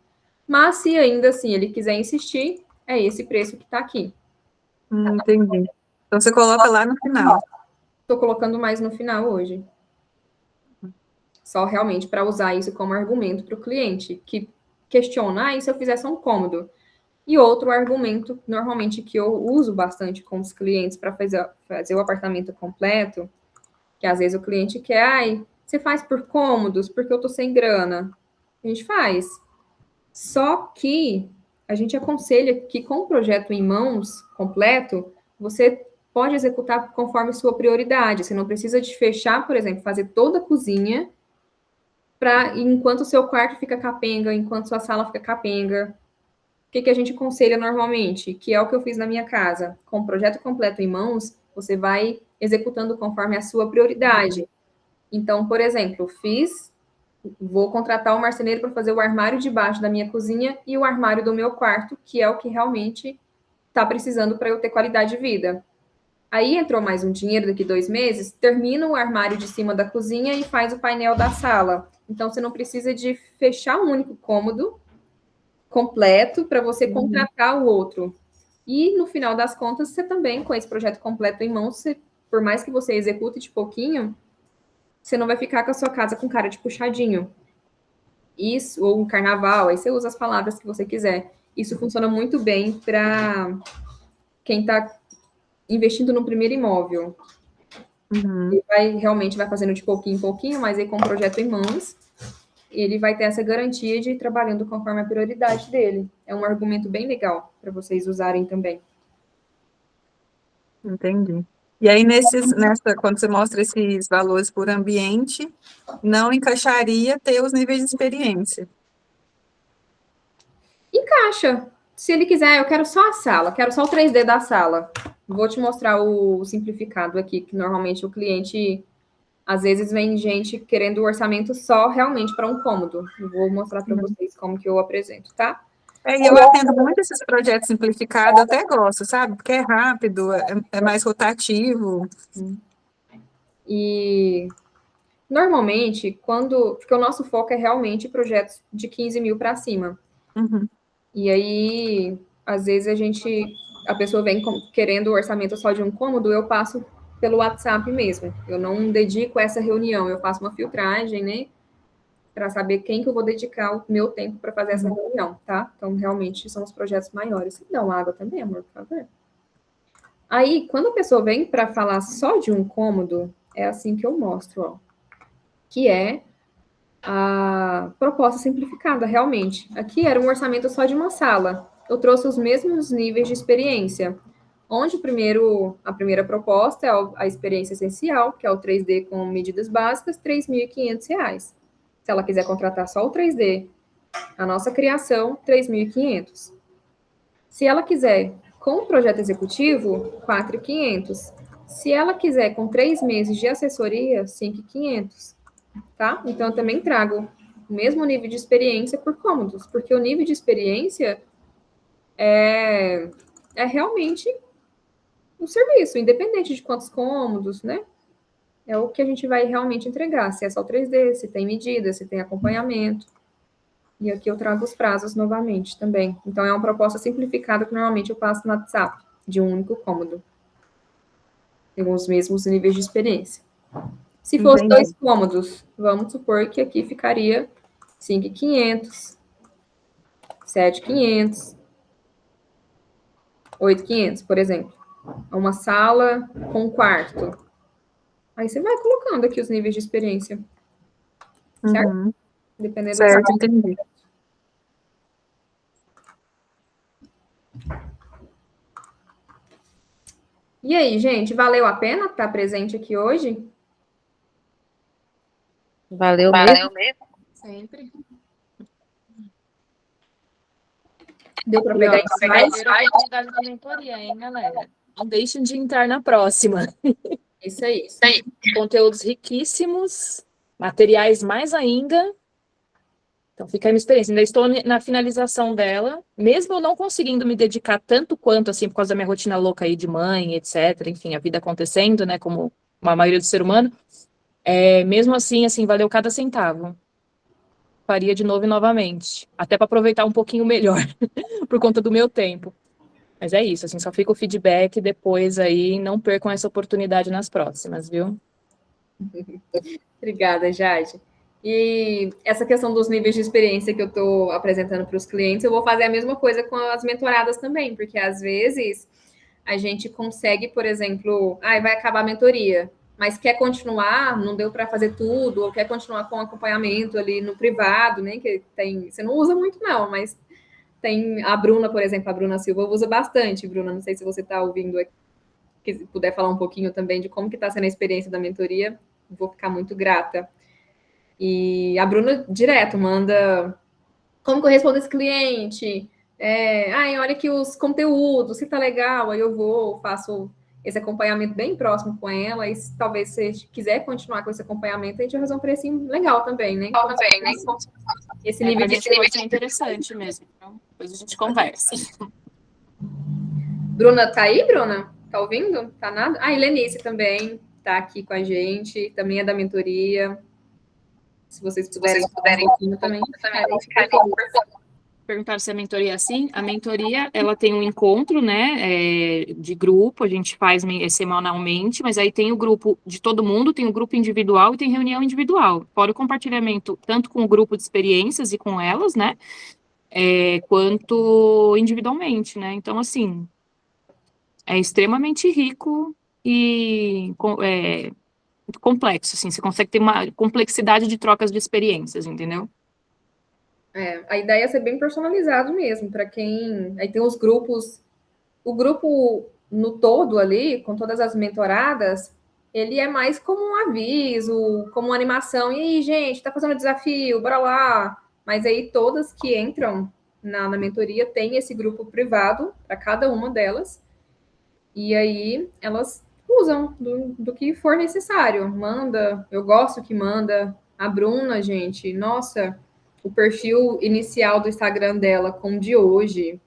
Mas, se ainda assim ele quiser insistir, é esse preço que está aqui. Entendi. Então, você coloca lá no final. Estou colocando mais no final hoje. Só realmente para usar isso como argumento para o cliente, que questiona, e se eu fizer só um cômodo? E outro argumento, normalmente, que eu uso bastante com os clientes para fazer o apartamento completo, que às vezes o cliente quer, você faz por cômodos, porque eu tô sem grana. A gente faz. Só que a gente aconselha que com o projeto em mãos completo, você pode executar conforme sua prioridade. Você não precisa de fechar, por exemplo, fazer toda a cozinha enquanto o seu quarto fica capenga, enquanto sua sala fica capenga. O que a gente aconselha normalmente? Que é o que eu fiz na minha casa. Com o projeto completo em mãos, você vai executando conforme a sua prioridade. Então, por exemplo, vou contratar um marceneiro para fazer o armário de baixo da minha cozinha e o armário do meu quarto, que é o que realmente está precisando para eu ter qualidade de vida. Aí entrou mais um dinheiro daqui 2 meses, termina o armário de cima da cozinha e faz o painel da sala. Então, você não precisa de fechar um único cômodo completo para você contratar o outro. E, no final das contas, você também, com esse projeto completo em mãos, por mais que você execute de pouquinho, você não vai ficar com a sua casa com cara de puxadinho. Isso, ou um carnaval, aí você usa as palavras que você quiser. Isso funciona muito bem para quem está investindo no primeiro imóvel. Ele realmente vai fazendo de pouquinho em pouquinho, mas aí com o projeto em mãos, ele vai ter essa garantia de ir trabalhando conforme a prioridade dele. É um argumento bem legal para vocês usarem também. Entendi. E aí, quando você mostra esses valores por ambiente, não encaixaria ter os níveis de experiência. Encaixa. Se ele quiser, eu quero só a sala, quero só o 3D da sala. Vou te mostrar o simplificado aqui, que normalmente o cliente, às vezes vem gente querendo o orçamento só realmente para um cômodo. Eu vou mostrar para vocês como que eu apresento, tá? E eu atendo muito esses projetos simplificados, eu até gosto, sabe? Porque é rápido, é mais rotativo. E normalmente, porque o nosso foco é realmente projetos de 15 mil para cima. Uhum. E aí, às vezes a pessoa vem querendo o orçamento só de um cômodo, eu passo pelo WhatsApp mesmo. Eu não dedico essa reunião, eu faço uma filtragem, né? Para saber quem que eu vou dedicar o meu tempo para fazer essa reunião, tá? Então, realmente, são os projetos maiores. Dá uma água também, amor, por favor. Aí, quando a pessoa vem para falar só de um cômodo, é assim que eu mostro, ó. Que é a proposta simplificada, realmente. Aqui era um orçamento só de uma sala. Eu trouxe os mesmos níveis de experiência, onde a primeira proposta é a experiência essencial, que é o 3D com medidas básicas, R$ 3.500. Se ela quiser contratar só o 3D, a nossa criação, R$ 3.500. Se ela quiser com o projeto executivo, R$ 4.500. Se ela quiser com 3 meses de assessoria, R$ 5.500. Tá? Então, eu também trago o mesmo nível de experiência por cômodos, porque o nível de experiência é realmente um serviço, independente de quantos cômodos, né? É o que a gente vai realmente entregar, se é só 3D, se tem medida, se tem acompanhamento. E aqui eu trago os prazos novamente também. Então, é uma proposta simplificada que normalmente eu passo no WhatsApp, de um único cômodo. Tem os mesmos níveis de experiência. Se fosse 2 cômodos, vamos supor que aqui ficaria 5.500, 7.500, 8.500, por exemplo. Uma sala com um quarto. Aí você vai colocando aqui os níveis de experiência. Certo? Uhum. Dependendo Certo, do entendi. E aí, gente, valeu a pena estar presente aqui hoje? Valeu mesmo. Sempre. Deu para pegar Vai insights? ter a oportunidade da mentoria, hein, galera? Não deixem de entrar na próxima. Isso aí. Conteúdos riquíssimos, materiais mais ainda. Então, fica aí minha experiência. Ainda estou na finalização dela, mesmo eu não conseguindo me dedicar tanto quanto, assim, por causa da minha rotina louca aí de mãe, etc. Enfim, a vida acontecendo, né, como a maioria do ser humano. Mesmo assim, valeu cada centavo. Faria de novo e novamente. Até para aproveitar um pouquinho melhor, por conta do meu tempo. Mas é isso, assim, só fica o feedback depois aí, não percam essa oportunidade nas próximas, viu? Obrigada, Jade. E essa questão dos níveis de experiência que eu estou apresentando para os clientes, eu vou fazer a mesma coisa com as mentoradas também, porque às vezes a gente consegue, por exemplo, vai acabar a mentoria, mas quer continuar, não deu para fazer tudo, ou quer continuar com acompanhamento ali no privado, né? Que você não usa muito, não, mas tem a Bruna, por exemplo, a Bruna Silva usa bastante, Bruna. Não sei se você está ouvindo aqui, se puder falar um pouquinho também de como que está sendo a experiência da mentoria, vou ficar muito grata. E a Bruna direto manda como que eu respondo esse cliente, olha aqui os conteúdos, se tá legal, aí eu faço esse acompanhamento bem próximo com ela, e talvez se você quiser continuar com esse acompanhamento, a gente vai fazer um precinho legal também, né? Esse nível de é interessante mesmo, então depois a gente conversa. Bruna, tá aí, Bruna? Tá ouvindo? Tá nada? E Lenice também tá aqui com a gente, também é da mentoria. Se vocês puderem um pouquinho também. Perguntaram se a mentoria é assim. A mentoria, ela tem um encontro, né, de grupo, a gente faz semanalmente, mas aí tem o grupo de todo mundo, tem o grupo individual e tem reunião individual. Fora o compartilhamento, tanto com o grupo de experiências e com elas, né, quanto individualmente, né. Então, assim, é extremamente rico e complexo, assim, você consegue ter uma complexidade de trocas de experiências, entendeu? A ideia é ser bem personalizado mesmo, para quem. Aí tem os grupos, o grupo no todo ali, com todas as mentoradas, ele é mais como um aviso, como uma animação. E aí, gente, tá fazendo desafio, bora lá. Mas aí todas que entram na mentoria tem esse grupo privado para cada uma delas. E aí elas usam do que for necessário. Manda, eu gosto que manda. A Bruna, gente, nossa, o perfil inicial do Instagram dela com o de hoje.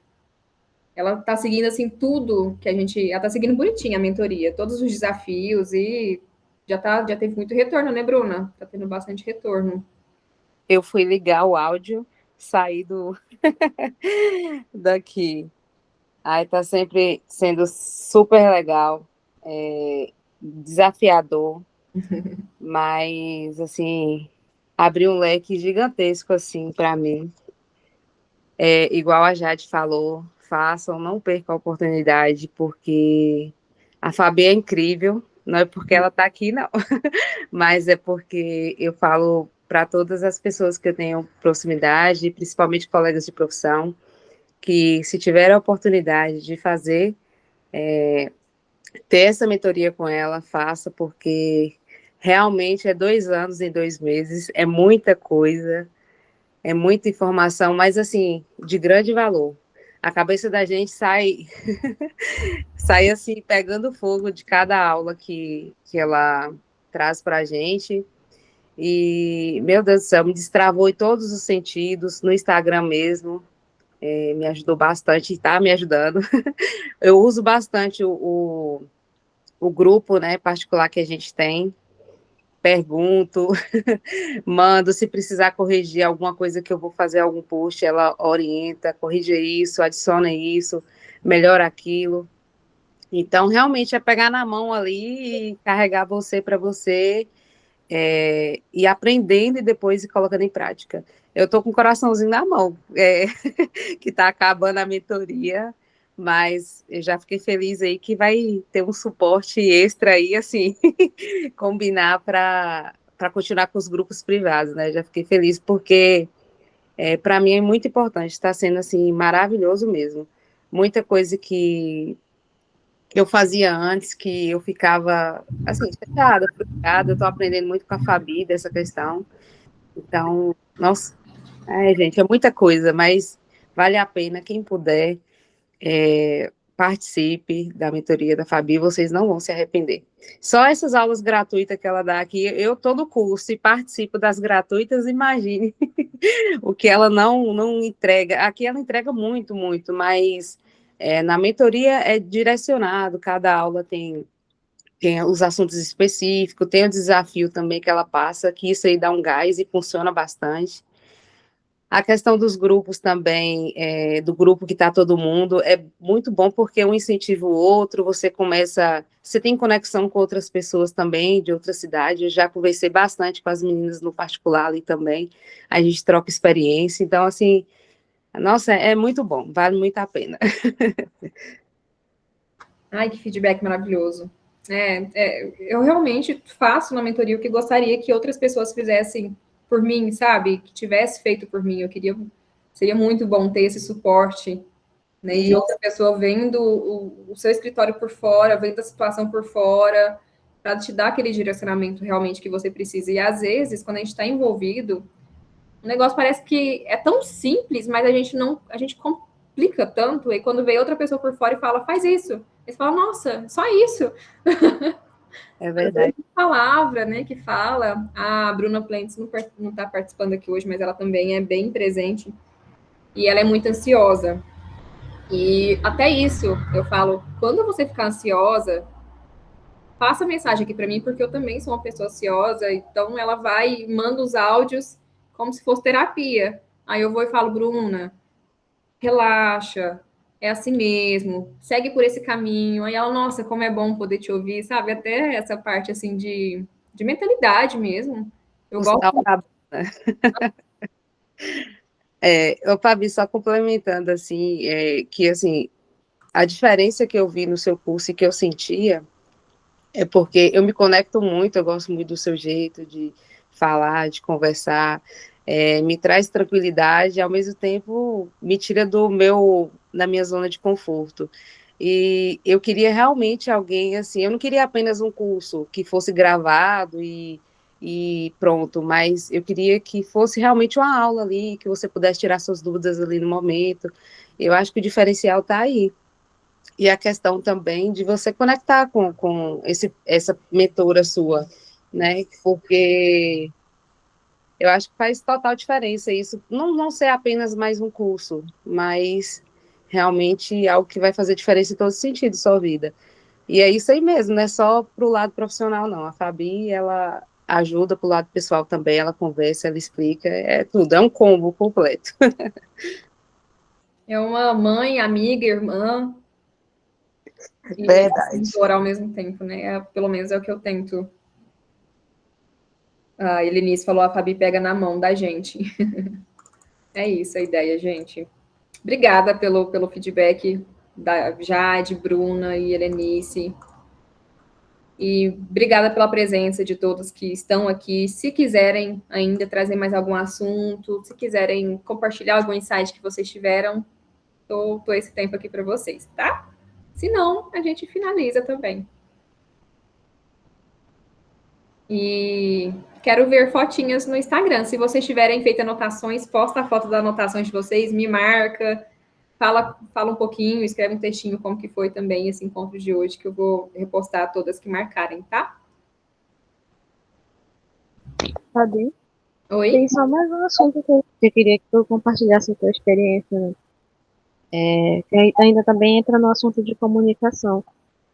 Ela tá seguindo assim tudo que a gente. Ela tá seguindo bonitinho a mentoria, todos os desafios e já teve muito retorno, né, Bruna? Tá tendo bastante retorno. Eu fui ligar o áudio, saí daqui. Aí tá sempre sendo super legal, desafiador, mas assim, abriu um leque gigantesco assim para mim. Igual a Jade falou, façam, não percam a oportunidade, porque a Fabi é incrível, não é porque ela está aqui, não, mas é porque eu falo para todas as pessoas que eu tenho proximidade, principalmente colegas de profissão, que se tiver a oportunidade de fazer, ter essa mentoria com ela, faça, porque realmente é 2 anos em 2 meses, é muita coisa, é muita informação, mas assim, de grande valor. A cabeça da gente sai assim, pegando fogo de cada aula que ela traz para a gente. E, meu Deus do céu, me destravou em todos os sentidos, no Instagram mesmo, me ajudou bastante, está me ajudando. Eu uso bastante o grupo, né, particular que a gente tem, pergunto, mando, se precisar corrigir alguma coisa que eu vou fazer algum post, ela orienta, corrige isso, adiciona isso, melhora aquilo. Então, realmente é pegar na mão ali e carregar você para você, e aprendendo e depois ir colocando em prática. Eu estou com o coraçãozinho na mão, que está acabando a mentoria, mas eu já fiquei feliz aí que vai ter um suporte extra aí, assim, combinar para continuar com os grupos privados, né? Já fiquei feliz porque para mim é muito importante, está sendo assim maravilhoso mesmo. Muita coisa que eu fazia antes, que eu ficava assim, chateada, frustrada, eu estou aprendendo muito com a Fabi dessa questão. Então, nossa, gente, é muita coisa, mas vale a pena, quem puder, participe da mentoria da Fabi, vocês não vão se arrepender. Só essas aulas gratuitas que ela dá aqui, eu estou no curso e participo das gratuitas, imagine o que ela não entrega. Aqui ela entrega muito, muito, mas na mentoria é direcionado, cada aula tem os assuntos específicos, tem o desafio também que ela passa, que isso aí dá um gás e funciona bastante. A questão dos grupos também, do grupo que está todo mundo, é muito bom porque um incentiva o outro, você tem conexão com outras pessoas também, de outra cidade, eu já conversei bastante com as meninas no particular ali também, a gente troca experiência, então, assim, nossa, é muito bom, vale muito a pena. Ai, que feedback maravilhoso. Eu realmente faço na mentoria o que gostaria que outras pessoas fizessem por mim, sabe? Que tivesse feito por mim. Seria muito bom ter esse suporte, né? E outra pessoa vendo o seu escritório por fora, vendo a situação por fora, para te dar aquele direcionamento realmente que você precisa. E às vezes, quando a gente está envolvido, o negócio parece que é tão simples, mas a gente complica tanto. E quando vem outra pessoa por fora e fala, faz isso, você fala, nossa, só isso. É verdade. Palavra, né, que fala. A Bruna Plentes não está participando aqui hoje, mas ela também é bem presente. E ela é muito ansiosa. E até isso, eu falo, quando você ficar ansiosa, passa mensagem aqui para mim, porque eu também sou uma pessoa ansiosa, então ela vai e manda os áudios como se fosse terapia. Aí eu vou e falo, Bruna, relaxa, é assim mesmo, segue por esse caminho. Aí ela, nossa, como é bom poder te ouvir, sabe? Até essa parte, assim, de mentalidade mesmo. Eu gosto. Ô, Fabi, só complementando, assim, que, assim, a diferença que eu vi no seu curso e que eu sentia é porque eu me conecto muito, eu gosto muito do seu jeito de falar, de conversar, me traz tranquilidade, ao mesmo tempo me tira da minha zona de conforto. E eu queria realmente alguém assim, eu não queria apenas um curso que fosse gravado e pronto, mas eu queria que fosse realmente uma aula ali, que você pudesse tirar suas dúvidas ali no momento. Eu acho que o diferencial está aí. E a questão também de você conectar com essa mentora sua, né? Porque eu acho que faz total diferença isso, não ser apenas mais um curso, mas realmente algo que vai fazer diferença em todos os sentidos da sua vida. E é isso aí mesmo, não é só para o lado profissional, não. A Fabi, ela ajuda para o lado pessoal também, ela conversa, ela explica, é tudo, é um combo completo. É uma mãe, amiga, irmã e Verdade. mentora ao mesmo tempo, né? Pelo menos é o que eu tento. A Helenice falou, a Fabi pega na mão da gente. É isso a ideia, gente. Obrigada pelo feedback da Jade, Bruna e Helenice. E obrigada pela presença de todos que estão aqui. Se quiserem ainda trazer mais algum assunto, se quiserem compartilhar algum insight que vocês tiveram, tô esse tempo aqui para vocês, tá? Se não, a gente finaliza também. E quero ver fotinhas no Instagram. Se vocês tiverem feito anotações, posta a foto das anotações de vocês, me marca, fala um pouquinho, escreve um textinho como que foi também esse encontro de hoje, que eu vou repostar todas que marcarem, tá? Sabe? Oi? Tem só mais um assunto que eu queria que tu compartilhasse a tua experiência, né? Que ainda também entra no assunto de comunicação.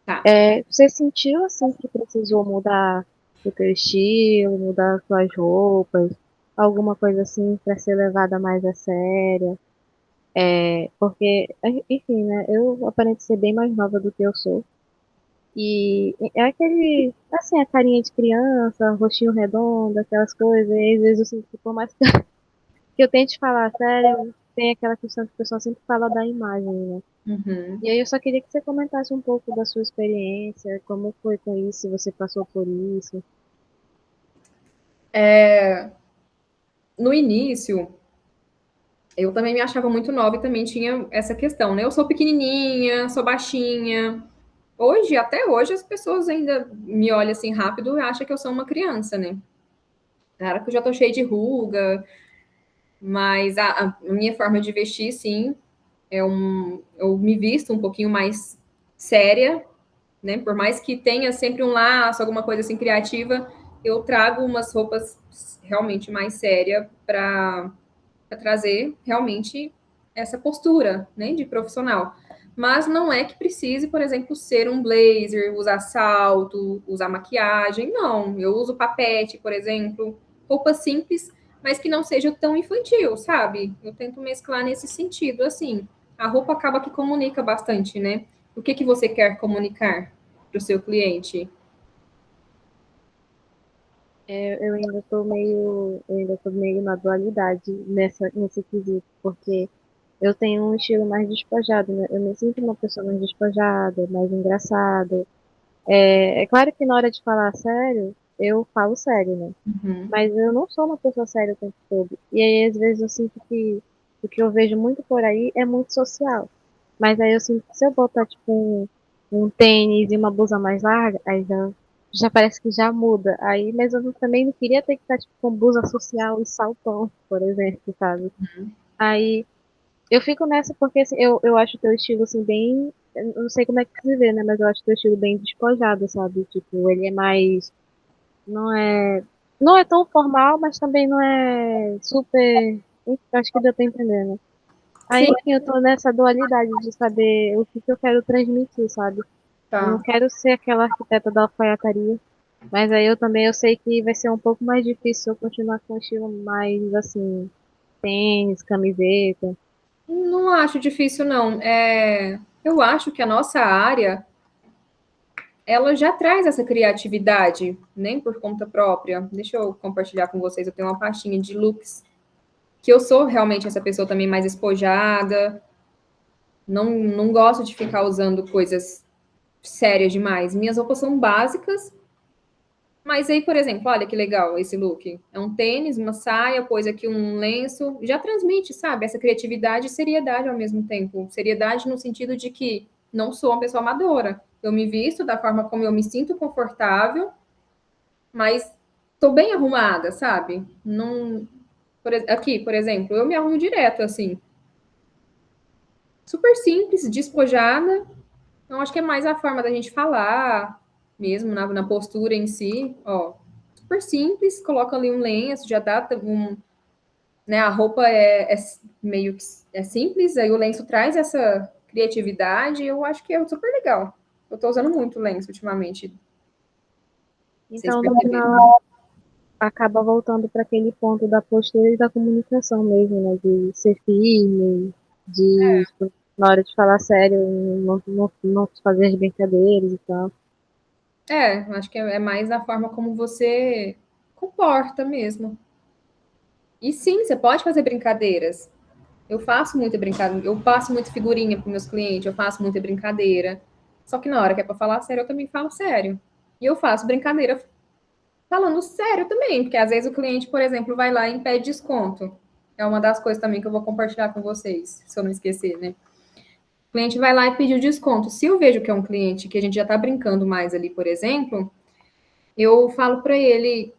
Tá. Você sentiu assim que precisou mudar o teu estilo, mudar as suas roupas, alguma coisa assim para ser levada mais a sério? Porque, enfim, né? Eu aparento ser bem mais nova do que eu sou. E é aquele, assim, a carinha de criança, rostinho redondo, aquelas coisas. E às vezes eu sinto que por mais que eu tente falar sério, tem aquela questão que o pessoal sempre fala da imagem, né? Uhum. E aí eu só queria que você comentasse um pouco da sua experiência, como foi com isso, se você passou por isso. No início, eu também me achava muito nova e também tinha essa questão, né? Eu sou pequenininha, sou baixinha. Hoje, até hoje, as pessoas ainda me olham assim rápido e acham que eu sou uma criança, né? Claro que eu já tô cheia de ruga, mas a minha forma de vestir, sim, eu me visto um pouquinho mais séria, né? Por mais que tenha sempre um laço, alguma coisa assim criativa, eu trago umas roupas realmente mais sérias para trazer realmente essa postura, né, de profissional. Mas não é que precise, por exemplo, ser um blazer, usar salto, usar maquiagem. Não, eu uso papete, por exemplo, roupa simples, mas que não seja tão infantil, sabe? Eu tento mesclar nesse sentido, assim. A roupa acaba que comunica bastante, né? O que você quer comunicar para o seu cliente? Eu ainda tô meio na dualidade nesse quesito, porque eu tenho um estilo mais despojado, né? Eu me sinto uma pessoa mais despojada, mais engraçada. É claro que na hora de falar sério, eu falo sério, né? Uhum. Mas eu não sou uma pessoa séria o tempo todo. E aí, às vezes, eu sinto que o que eu vejo muito por aí é muito social. Mas aí eu sinto que se eu botar, tipo, um tênis e uma blusa mais larga, aí já parece que já muda. Aí, mas eu também não queria ter que estar, tipo, com blusa social e saltão, por exemplo, sabe? Aí, eu fico nessa porque, assim, eu acho o teu estilo, assim, bem... Eu não sei como é que se vê, né? Mas eu acho o teu estilo bem despojado, sabe? Tipo, ele é mais... Não é, não é tão formal, mas também não é super. Acho que deu pra entender, né? Aí, Sim, enfim, eu tô nessa dualidade de saber o que eu quero transmitir, sabe? Eu não tá. quero ser aquela arquiteta da alfaiataria, mas aí eu sei que vai ser um pouco mais difícil eu continuar com um estilo mais, assim, tênis, camiseta. Não acho difícil, não. Eu acho que a nossa área ela já traz essa criatividade, nem por conta própria. Deixa eu compartilhar com vocês. Eu tenho uma pastinha de looks que eu sou realmente essa pessoa também mais espojada. Não gosto de ficar usando coisas sérias demais. Minhas roupas são básicas, Mas aí, por exemplo, olha que legal esse look. É um tênis, uma saia, pôs aqui um lenço. Já transmite, sabe? Essa criatividade e seriedade ao mesmo tempo. Seriedade no sentido de que não sou uma pessoa amadora. Eu me visto da forma como eu me sinto confortável, mas tô bem arrumada, sabe? Não... Aqui, por exemplo, eu me arrumo direto, assim. Super simples, despojada. Então, acho que é mais a forma da gente falar, mesmo na postura em si. Ó, super simples, coloca ali um lenço, já dá um, né? A roupa é meio que é simples, aí o lenço traz essa criatividade, eu acho que é super legal. Eu tô usando muito lenço ultimamente. Vocês Então, no perceberam? final, acaba voltando para aquele ponto da postura e da comunicação mesmo, né? De ser firme, de, tipo, na hora de falar sério, não fazer as brincadeiras e tal. Acho que é mais a forma como você comporta mesmo. E sim, você pode fazer brincadeiras. Eu faço muita brincadeira, eu passo muita figurinha para meus clientes, eu faço muita brincadeira. Só que na hora que é para falar sério, eu também falo sério. E eu faço brincadeira falando sério também, porque às vezes o cliente, por exemplo, vai lá e pede desconto. É uma das coisas também que eu vou compartilhar com vocês, se eu não esquecer, né? O cliente vai lá e pediu desconto. Se eu vejo que é um cliente que a gente já está brincando mais ali, por exemplo, eu falo para ele,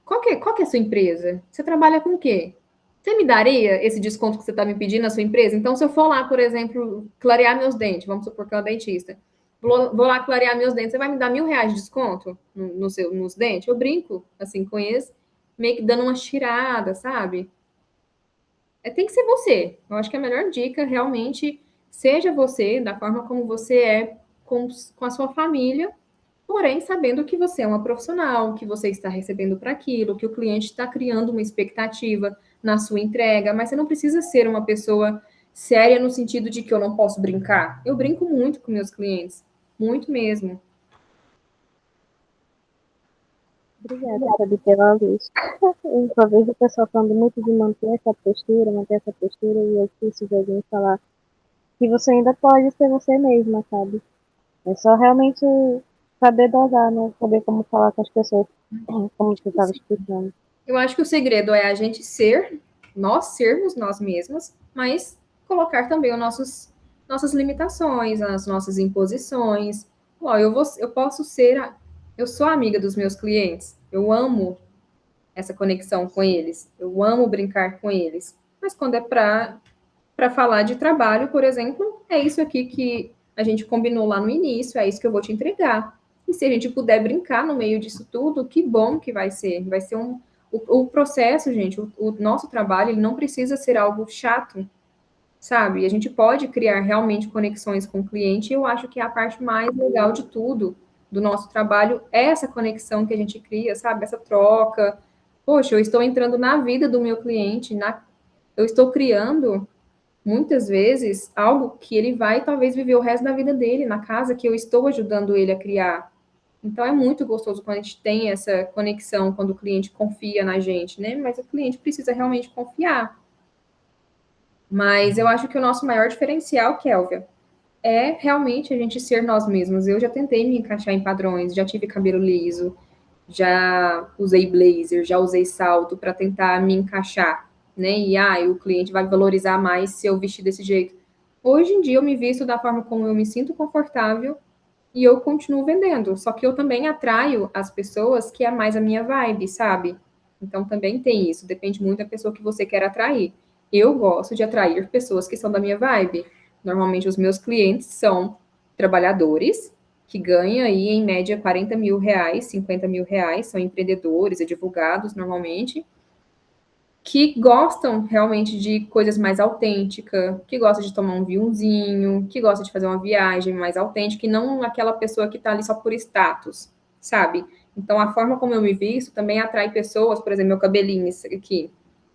qual que é a sua empresa? Você trabalha com o quê? Você me daria esse desconto que você está me pedindo na sua empresa? Então, se eu for lá, por exemplo, clarear meus dentes, vamos supor que é um dentista, vou lá clarear meus dentes, você vai me dar R$ 1.000 de desconto nos dentes? Eu brinco, assim, com eles, meio que dando uma tirada, sabe? Tem que ser você. Eu acho que a melhor dica, realmente, seja você, da forma como você é com a sua família, porém sabendo que você é uma profissional, que você está recebendo para aquilo, que o cliente está criando uma expectativa na sua entrega, mas você não precisa ser uma pessoa séria no sentido de que eu não posso brincar. Eu brinco muito com meus clientes, muito mesmo. Obrigada, Fabi, pela luz. Eu só vejo o pessoal falando muito de manter essa postura, e é difícil de alguém falar que você ainda pode ser você mesma, sabe? É só realmente saber dosar, né? Saber como falar com as pessoas, como você estava explicando. Eu acho que o segredo é a gente nós sermos nós mesmas, mas colocar também nossas limitações, as nossas imposições. Ó, eu posso ser, eu sou amiga dos meus clientes, eu amo essa conexão com eles, eu amo brincar com eles. Mas quando é para falar de trabalho, por exemplo, é isso aqui que a gente combinou lá no início, é isso que eu vou te entregar. E se a gente puder brincar no meio disso tudo, que bom que vai ser. Vai ser o processo, gente, o nosso trabalho, ele não precisa ser algo chato, sabe? A gente pode criar realmente conexões com o cliente, e eu acho que é a parte mais legal de tudo do nosso trabalho é essa conexão que a gente cria, sabe? Essa troca. Poxa, eu estou entrando na vida do meu cliente, eu estou criando muitas vezes algo que ele vai talvez viver o resto da vida dele na casa que eu estou ajudando ele a criar. Então é muito gostoso quando a gente tem essa conexão, quando o cliente confia na gente, né? Mas o cliente precisa realmente confiar. Mas eu acho que o nosso maior diferencial, Kélvia, é realmente a gente ser nós mesmos. Eu já tentei me encaixar em padrões, já tive cabelo liso, já usei blazer, já usei salto para tentar me encaixar, né? E o cliente vai valorizar mais se eu vestir desse jeito. Hoje em dia eu me visto da forma como eu me sinto confortável e eu continuo vendendo. Só que eu também atraio as pessoas que é mais a minha vibe, sabe? Então também tem isso, depende muito da pessoa que você quer atrair. Eu gosto de atrair pessoas que são da minha vibe. Normalmente os meus clientes são trabalhadores que ganham aí em média R$ 40.000, R$ 50.000, são empreendedores, advogados normalmente, que gostam realmente de coisas mais autênticas, que gostam de tomar um vinhozinho, que gostam de fazer uma viagem mais autêntica, e não aquela pessoa que está ali só por status, sabe? Então, a forma como eu me visto também atrai pessoas, por exemplo, meu cabelinho aqui.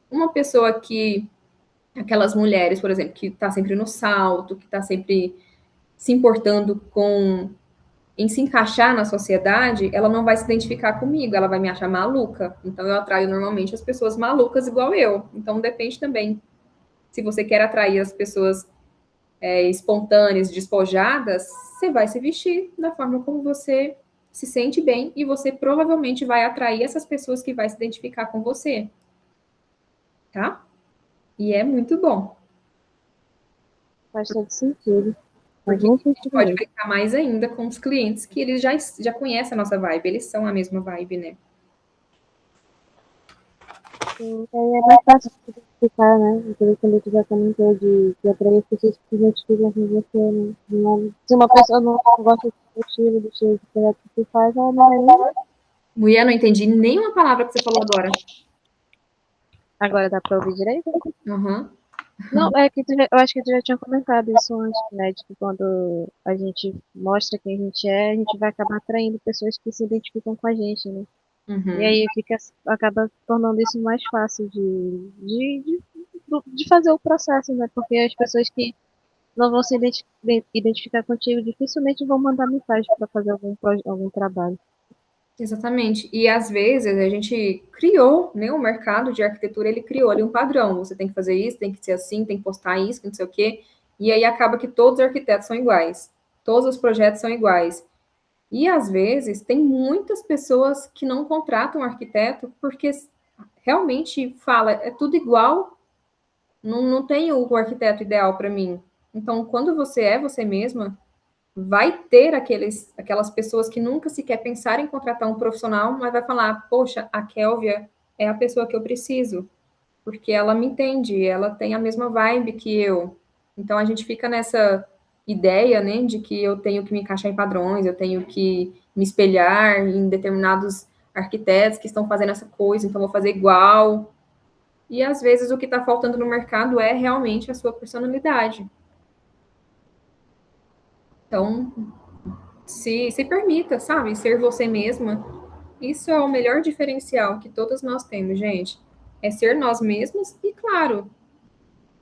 Uma pessoa que, aquelas mulheres, por exemplo, que está sempre no salto, que está sempre se importando em se encaixar na sociedade, ela não vai se identificar comigo, ela vai me achar maluca. Então, eu atraio normalmente as pessoas malucas igual eu. Então, depende também. Se você quer atrair as pessoas espontâneas, despojadas, você vai se vestir da forma como você se sente bem e você provavelmente vai atrair essas pessoas que vai se identificar com você. Tá? E é muito bom. Faz todo sentido. Faz Porque muito a gente sentido pode mesmo. brincar mais ainda com os clientes que eles já conhecem a nossa vibe, eles são a mesma vibe, né? Sim, aí é mais fácil de identificar, né? Aquilo que ele já comentou de atrair as pessoas que se identificam com você, né? Se uma pessoa não gosta do estilo de projeto que você faz, ela não vai nem. Mulher, não entendi nenhuma palavra que você falou agora. Agora dá pra ouvir direito? Uhum. Não, é que eu acho que tu já tinha comentado isso antes, né? De que quando a gente mostra quem a gente vai acabar atraindo pessoas que se identificam com a gente, né? E Uhum. aí acaba tornando isso mais fácil de fazer o processo, né? Porque as pessoas que não vão se identificar contigo dificilmente vão mandar mensagem para fazer algum trabalho. Exatamente. E às vezes a gente criou, né, o mercado de arquitetura, ele criou ali um padrão. Você tem que fazer isso, tem que ser assim, tem que postar isso, não sei o quê. E aí acaba que todos os arquitetos são iguais. Todos os projetos são iguais. E às vezes tem muitas pessoas que não contratam arquiteto porque realmente fala, é tudo igual, não tem o arquiteto ideal para mim. Então, quando você é você mesma, vai ter aquelas pessoas que nunca sequer pensaram em contratar um profissional, mas vai falar, poxa, a Kélvia é a pessoa que eu preciso, porque ela me entende, ela tem a mesma vibe que eu. Então a gente fica nessa ideia, né, de que eu tenho que me encaixar em padrões, eu tenho que me espelhar em determinados arquitetos que estão fazendo essa coisa, então vou fazer igual. E às vezes o que está faltando no mercado é realmente a sua personalidade. Então, se permita, sabe, ser você mesma. Isso é o melhor diferencial que todas nós temos, gente. É ser nós mesmos e, claro,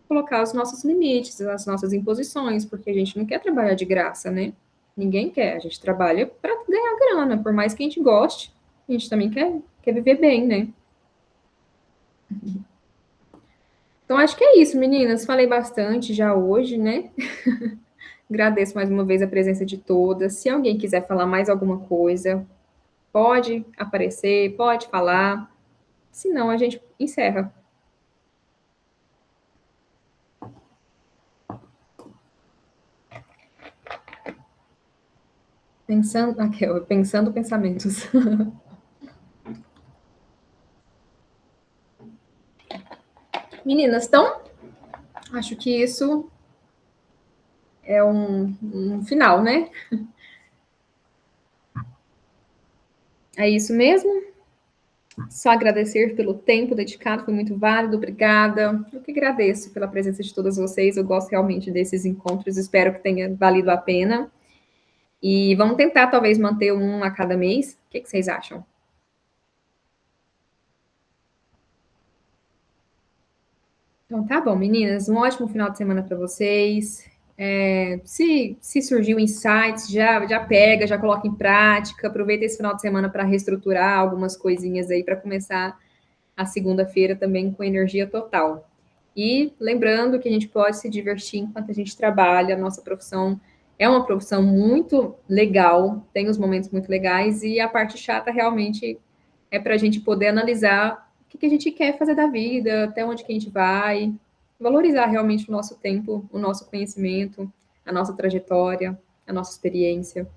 colocar os nossos limites, as nossas imposições, porque a gente não quer trabalhar de graça, né? Ninguém quer. A gente trabalha para ganhar grana, por mais que a gente goste, a gente também quer viver bem, né? Então, acho que é isso, meninas. Falei bastante já hoje, né? Agradeço mais uma vez a presença de todas. Se alguém quiser falar mais alguma coisa, pode aparecer, pode falar. Senão, a gente encerra. Pensando pensamentos. Meninas, então, acho que isso é um final, né? É isso mesmo. Só agradecer pelo tempo dedicado, foi muito válido, obrigada. Eu que agradeço pela presença de todas vocês, eu gosto realmente desses encontros, espero que tenha valido a pena. E vamos tentar, talvez, manter um a cada mês. O que vocês acham? Então, tá bom, meninas. Um ótimo final de semana para vocês. Se surgiu insights, já pega, já coloca em prática. Aproveita esse final de semana para reestruturar algumas coisinhas aí para começar a segunda-feira também com energia total. E lembrando que a gente pode se divertir enquanto a gente trabalha, a nossa profissão é uma profissão muito legal, tem os momentos muito legais, e a parte chata realmente é para a gente poder analisar o que a gente quer fazer da vida, até onde que a gente vai, valorizar realmente o nosso tempo, o nosso conhecimento, a nossa trajetória, a nossa experiência.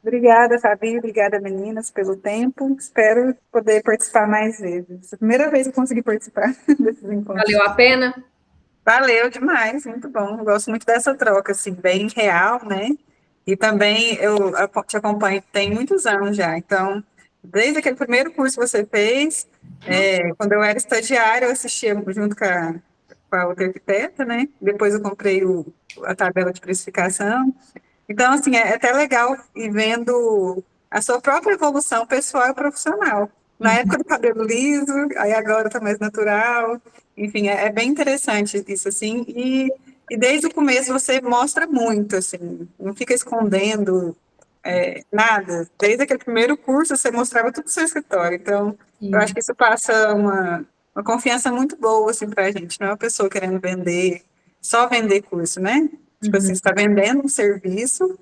Obrigada, Fabi. Obrigada, meninas, pelo tempo. Espero poder participar mais vezes. É a primeira vez que eu consegui participar desses encontros. Valeu a pena? Valeu demais, muito bom. Eu gosto muito dessa troca, assim, bem real, né? E também eu te acompanho tem muitos anos já. Então, desde aquele primeiro curso que você fez, quando eu era estagiária, eu assistia junto com a outra arquiteta, né? Depois eu comprei a tabela de precificação. Então, assim, é até legal ir vendo a sua própria evolução pessoal e profissional. Na época do cabelo liso, aí agora está mais natural. Enfim, é bem interessante isso, assim. E desde o começo você mostra muito, assim, não fica escondendo nada. Desde aquele primeiro curso você mostrava tudo no seu escritório. Então, eu acho que isso passa uma confiança muito boa, assim, para a gente. Não é uma pessoa querendo vender, só vender curso, né? Tipo assim, você está vendendo um serviço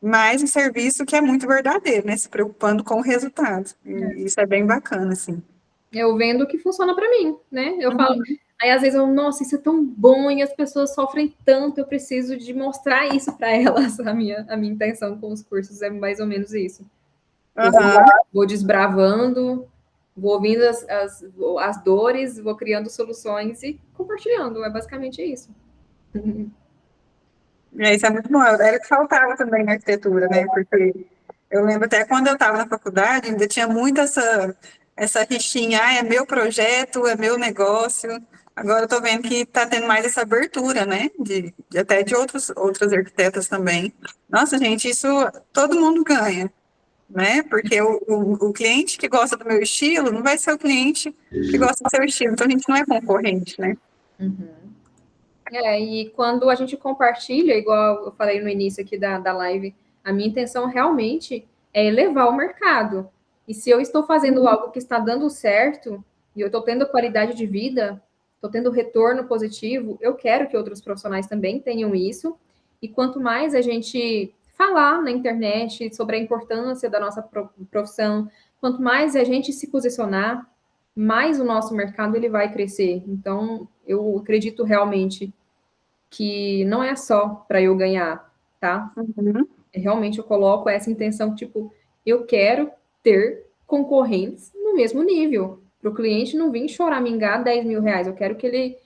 mas um serviço que é muito verdadeiro, né? Se preocupando com o resultado. E isso é bem bacana, assim. Eu vendo o que funciona para mim, né? Eu falo, aí às vezes eu, nossa, isso é tão bom e as pessoas sofrem tanto, eu preciso de mostrar isso para elas. A minha intenção com os cursos é mais ou menos isso. Eu vou desbravando, vou ouvindo as dores, vou criando soluções e compartilhando. É basicamente isso. Isso é muito bom. Era o que faltava também na arquitetura, né? Porque eu lembro até quando eu estava na faculdade, ainda tinha muito essa rixinha, é meu projeto, é meu negócio. Agora eu estou vendo que está tendo mais essa abertura, né? Até de outras arquitetas também. Nossa, gente, isso todo mundo ganha, né? Porque o cliente que gosta do meu estilo não vai ser o cliente que gosta do seu estilo. Então a gente não é concorrente, né? E quando a gente compartilha, igual eu falei no início aqui da live, a minha intenção realmente é elevar o mercado. E se eu estou fazendo algo que está dando certo, e eu estou tendo qualidade de vida, estou tendo retorno positivo, eu quero que outros profissionais também tenham isso. E quanto mais a gente falar na internet sobre a importância da nossa profissão, quanto mais a gente se posicionar, mais o nosso mercado ele vai crescer. Então, eu acredito realmente que não é só para eu ganhar, tá? Realmente eu coloco essa intenção, tipo, eu quero ter concorrentes no mesmo nível, para o cliente não vir choramingar 10 mil reais, eu quero que ele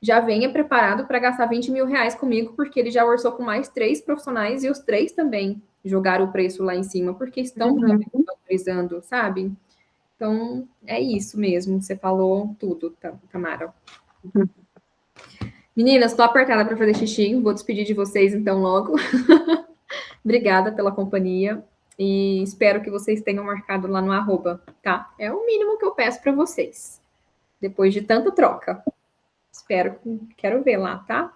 já venha preparado para gastar 20 mil reais comigo, porque ele já orçou com mais 3 profissionais e os 3 também jogaram o preço lá em cima, porque estão valorizando, sabe? Então, é isso mesmo, você falou tudo, Tamara. Meninas, estou apertada para fazer xixi, vou despedir de vocês então logo. Obrigada pela companhia e espero que vocês tenham marcado lá no @, tá? É o mínimo que eu peço para vocês, depois de tanta troca. Quero ver lá, tá?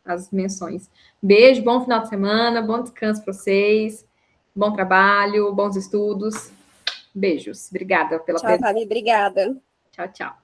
As menções. Beijo, bom final de semana, bom descanso para vocês, bom trabalho, bons estudos. Beijos. Obrigada pela presença. Tchau, Fabi. Obrigada. Tchau, tchau.